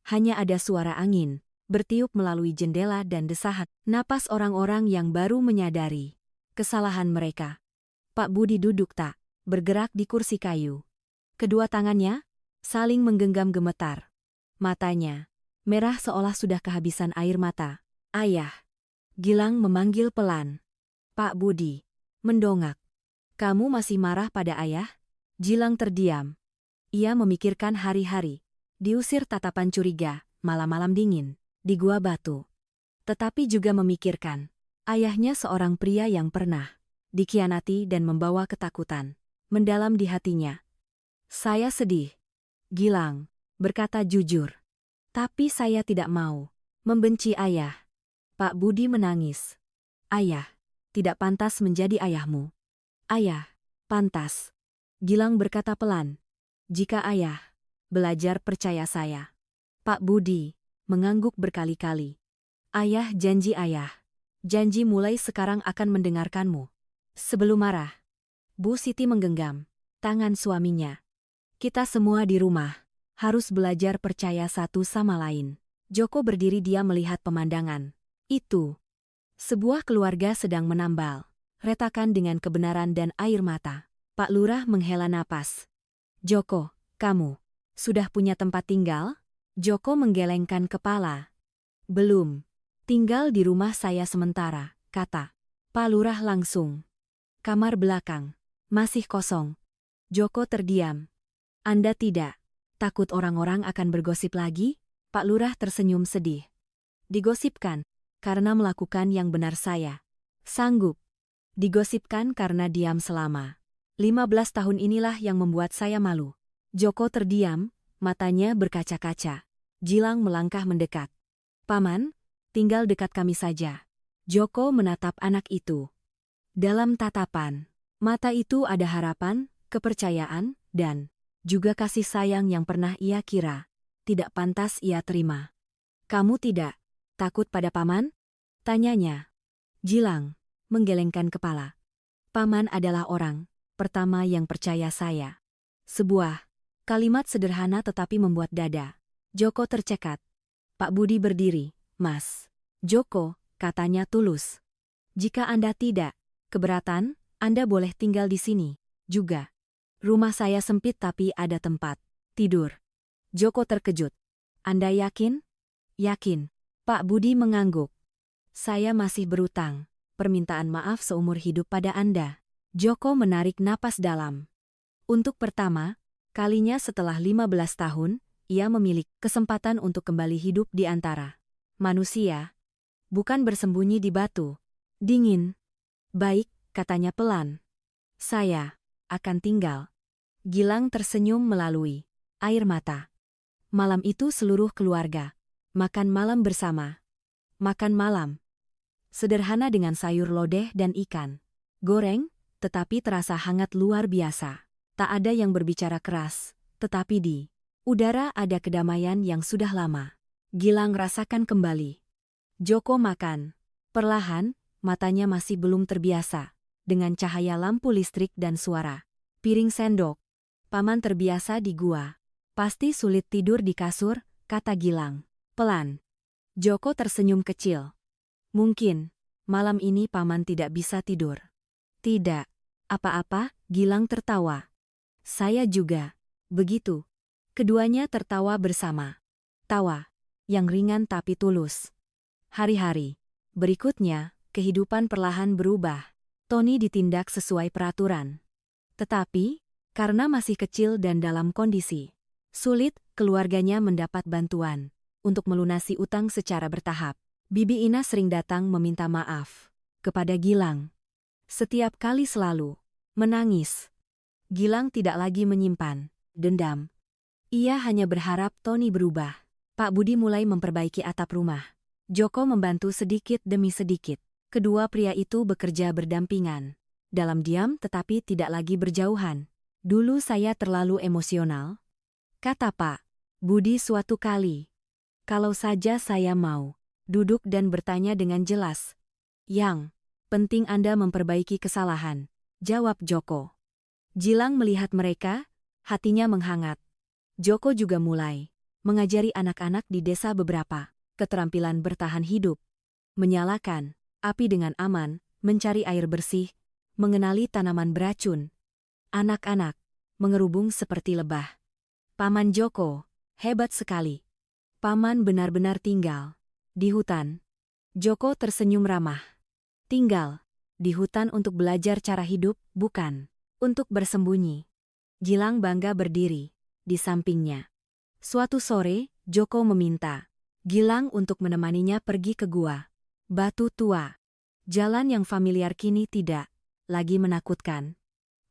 Hanya ada suara angin bertiup melalui jendela dan desahan napas orang-orang yang baru menyadari kesalahan mereka. Pak Budi duduk tak bergerak di kursi kayu. Kedua tangannya saling menggenggam gemetar. Matanya merah seolah sudah kehabisan air mata. Ayah. Gilang memanggil pelan. Pak Budi mendongak. Kamu masih marah pada ayah? Gilang terdiam. Ia memikirkan hari-hari diusir tatapan curiga, malam-malam dingin di gua batu. Tetapi juga memikirkan ayahnya seorang pria yang pernah dikhianati dan membawa ketakutan mendalam di hatinya. Saya sedih, Gilang berkata jujur. Tapi saya tidak mau membenci ayah. Pak Budi menangis. Ayah tidak pantas menjadi ayahmu. Ayah pantas. Gilang berkata pelan. Jika ayah belajar percaya saya. Pak Budi mengangguk berkali-kali. Ayah janji ayah. Janji mulai sekarang akan mendengarkanmu. Sebelum marah, Bu Siti menggenggam tangan suaminya. Kita semua di rumah harus belajar percaya satu sama lain. Joko berdiri diam melihat pemandangan itu. Sebuah keluarga sedang menambal retakan dengan kebenaran dan air mata. Pak Lurah menghela napas. Joko, kamu sudah punya tempat tinggal? Joko menggelengkan kepala. Belum. Tinggal di rumah saya sementara, kata Pak Lurah langsung. Kamar belakang masih kosong. Joko terdiam. Anda tidak takut orang-orang akan bergosip lagi? Pak Lurah tersenyum sedih. Digosipkan karena melakukan yang benar saya sanggup. Digosipkan karena diam selama 15 tahun inilah yang membuat saya malu. Joko terdiam, matanya berkaca-kaca. Gilang melangkah mendekat. Paman, tinggal dekat kami saja. Joko menatap anak itu. Dalam tatapan mata itu ada harapan, kepercayaan, dan juga kasih sayang yang pernah ia kira tidak pantas ia terima. Kamu tidak takut pada paman? Tanyanya. Gilang menggelengkan kepala. Paman adalah orang pertama yang percaya saya. Sebuah kalimat sederhana tetapi membuat dada Joko tercekat. Pak Budi berdiri. Mas Joko, katanya tulus. Jika Anda tidak keberatan, Anda boleh tinggal di sini juga. Rumah saya sempit tapi ada tempat tidur. Joko terkejut. Anda yakin? Yakin. Pak Budi mengangguk. Saya masih berutang permintaan maaf seumur hidup pada Anda. Joko menarik napas dalam. Untuk pertama kalinya setelah 15 tahun, ia memiliki kesempatan untuk kembali hidup di antara manusia. Bukan bersembunyi di batu dingin. Baik, katanya pelan. Saya akan tinggal. Gilang tersenyum melalui air mata. Malam itu seluruh keluarga makan malam bersama. Makan malam sederhana dengan sayur lodeh dan ikan goreng, tetapi terasa hangat luar biasa. Tak ada yang berbicara keras, tetapi di udara ada kedamaian yang sudah lama Gilang rasakan kembali. Joko makan perlahan, matanya masih belum terbiasa dengan cahaya lampu listrik dan suara piring sendok. Paman terbiasa di gua. Pasti sulit tidur di kasur, kata Gilang pelan. Joko tersenyum kecil. Mungkin malam ini paman tidak bisa tidur. Tidak apa-apa, Gilang tertawa. Saya juga begitu. Keduanya tertawa bersama. Tawa yang ringan tapi tulus. Hari-hari berikutnya, kehidupan perlahan berubah. Tony ditindak sesuai peraturan. Tetapi, karena masih kecil dan dalam kondisi sulit, keluarganya mendapat bantuan untuk melunasi utang secara bertahap. Bibi Ina sering datang meminta maaf kepada Gilang. Setiap kali selalu menangis. Gilang tidak lagi menyimpan dendam. Ia hanya berharap Tony berubah. Pak Budi mulai memperbaiki atap rumah. Joko membantu sedikit demi sedikit. Kedua pria itu bekerja berdampingan. Dalam diam tetapi tidak lagi berjauhan. Dulu saya terlalu emosional, kata Pak Budi suatu kali. Kalau saja saya mau duduk dan bertanya dengan jelas. Yang penting Anda memperbaiki kesalahan, jawab Joko. Gilang melihat mereka, hatinya menghangat. Joko juga mulai mengajari anak-anak di desa beberapa keterampilan bertahan hidup. Menyalakan api dengan aman, mencari air bersih, mengenali tanaman beracun. Anak-anak mengerubung seperti lebah. Paman Joko, hebat sekali. Paman benar-benar tinggal di hutan. Joko tersenyum ramah. Tinggal di hutan untuk belajar cara hidup, bukan untuk bersembunyi. Gilang bangga berdiri di sampingnya. Suatu sore, Joko meminta Gilang untuk menemaninya pergi ke gua batu tua. Jalan yang familiar kini tidak lagi menakutkan.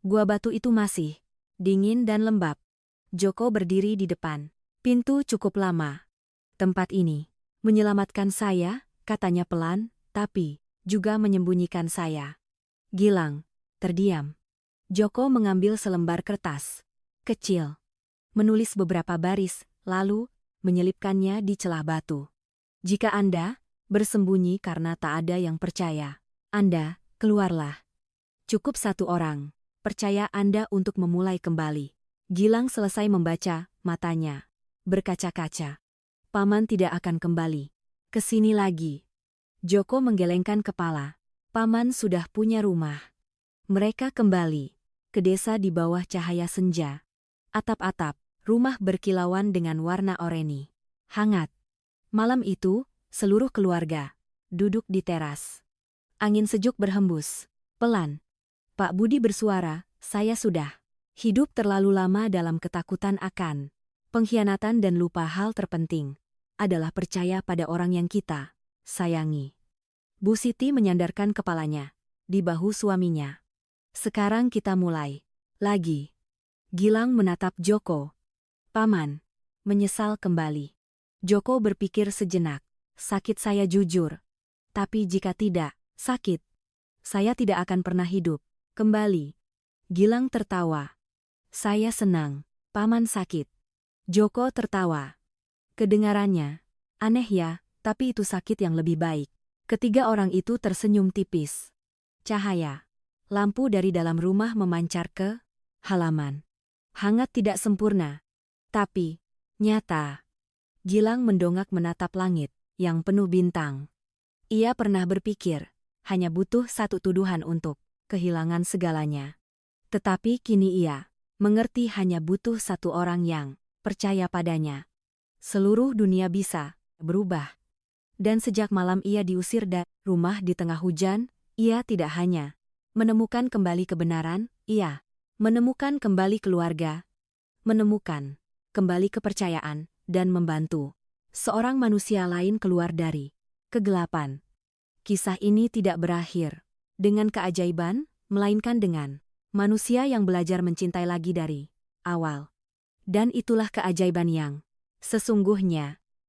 Gua batu itu masih dingin dan lembab. Joko berdiri di depan pintu cukup lama. Tempat ini menyelamatkan saya, katanya pelan, tapi juga menyembunyikan saya. Gilang terdiam. Joko mengambil selembar kertas kecil, menulis beberapa baris, lalu menyelipkannya di celah batu. Jika Anda bersembunyi karena tak ada yang percaya, Anda keluarlah. Cukup satu orang percaya Anda untuk memulai kembali. Gilang selesai membaca, matanya berkaca-kaca. Paman tidak akan kembali ke sini lagi. Joko menggelengkan kepala. Paman sudah punya rumah. Mereka kembali ke desa di bawah cahaya senja. Atap-atap rumah berkilauan dengan warna oranye hangat. Malam itu, seluruh keluarga duduk di teras. Angin sejuk berhembus. Pelan, Pak Budi bersuara, saya sudah hidup terlalu lama dalam ketakutan akan pengkhianatan dan lupa hal terpenting adalah percaya pada orang yang kita sayangi. Bu Siti menyandarkan kepalanya di bahu suaminya. Sekarang kita mulai lagi. Gilang menatap Joko. Paman menyesal kembali. Joko berpikir sejenak. Sakit saya jujur. Tapi jika tidak sakit, saya tidak akan pernah hidup kembali. Gilang tertawa. Saya senang, Paman sakit. Joko tertawa. Kedengarannya aneh ya, tapi itu sakit yang lebih baik. Ketiga orang itu tersenyum tipis. Cahaya lampu dari dalam rumah memancar ke halaman. Hangat tidak sempurna, tapi nyata. Gilang mendongak menatap langit yang penuh bintang. Ia pernah berpikir, hanya butuh satu tuduhan untuk kehilangan segalanya. Tetapi kini ia mengerti hanya butuh satu orang yang percaya padanya. Seluruh dunia bisa berubah. Dan sejak malam ia diusir dari rumah di tengah hujan, ia tidak hanya menemukan kembali kebenaran, ia menemukan kembali keluarga, menemukan kembali kepercayaan, dan membantu seorang manusia lain keluar dari kegelapan. Kisah ini tidak berakhir dengan keajaiban, melainkan dengan manusia yang belajar mencintai lagi dari awal. Dan itulah keajaiban yang sesungguhnya.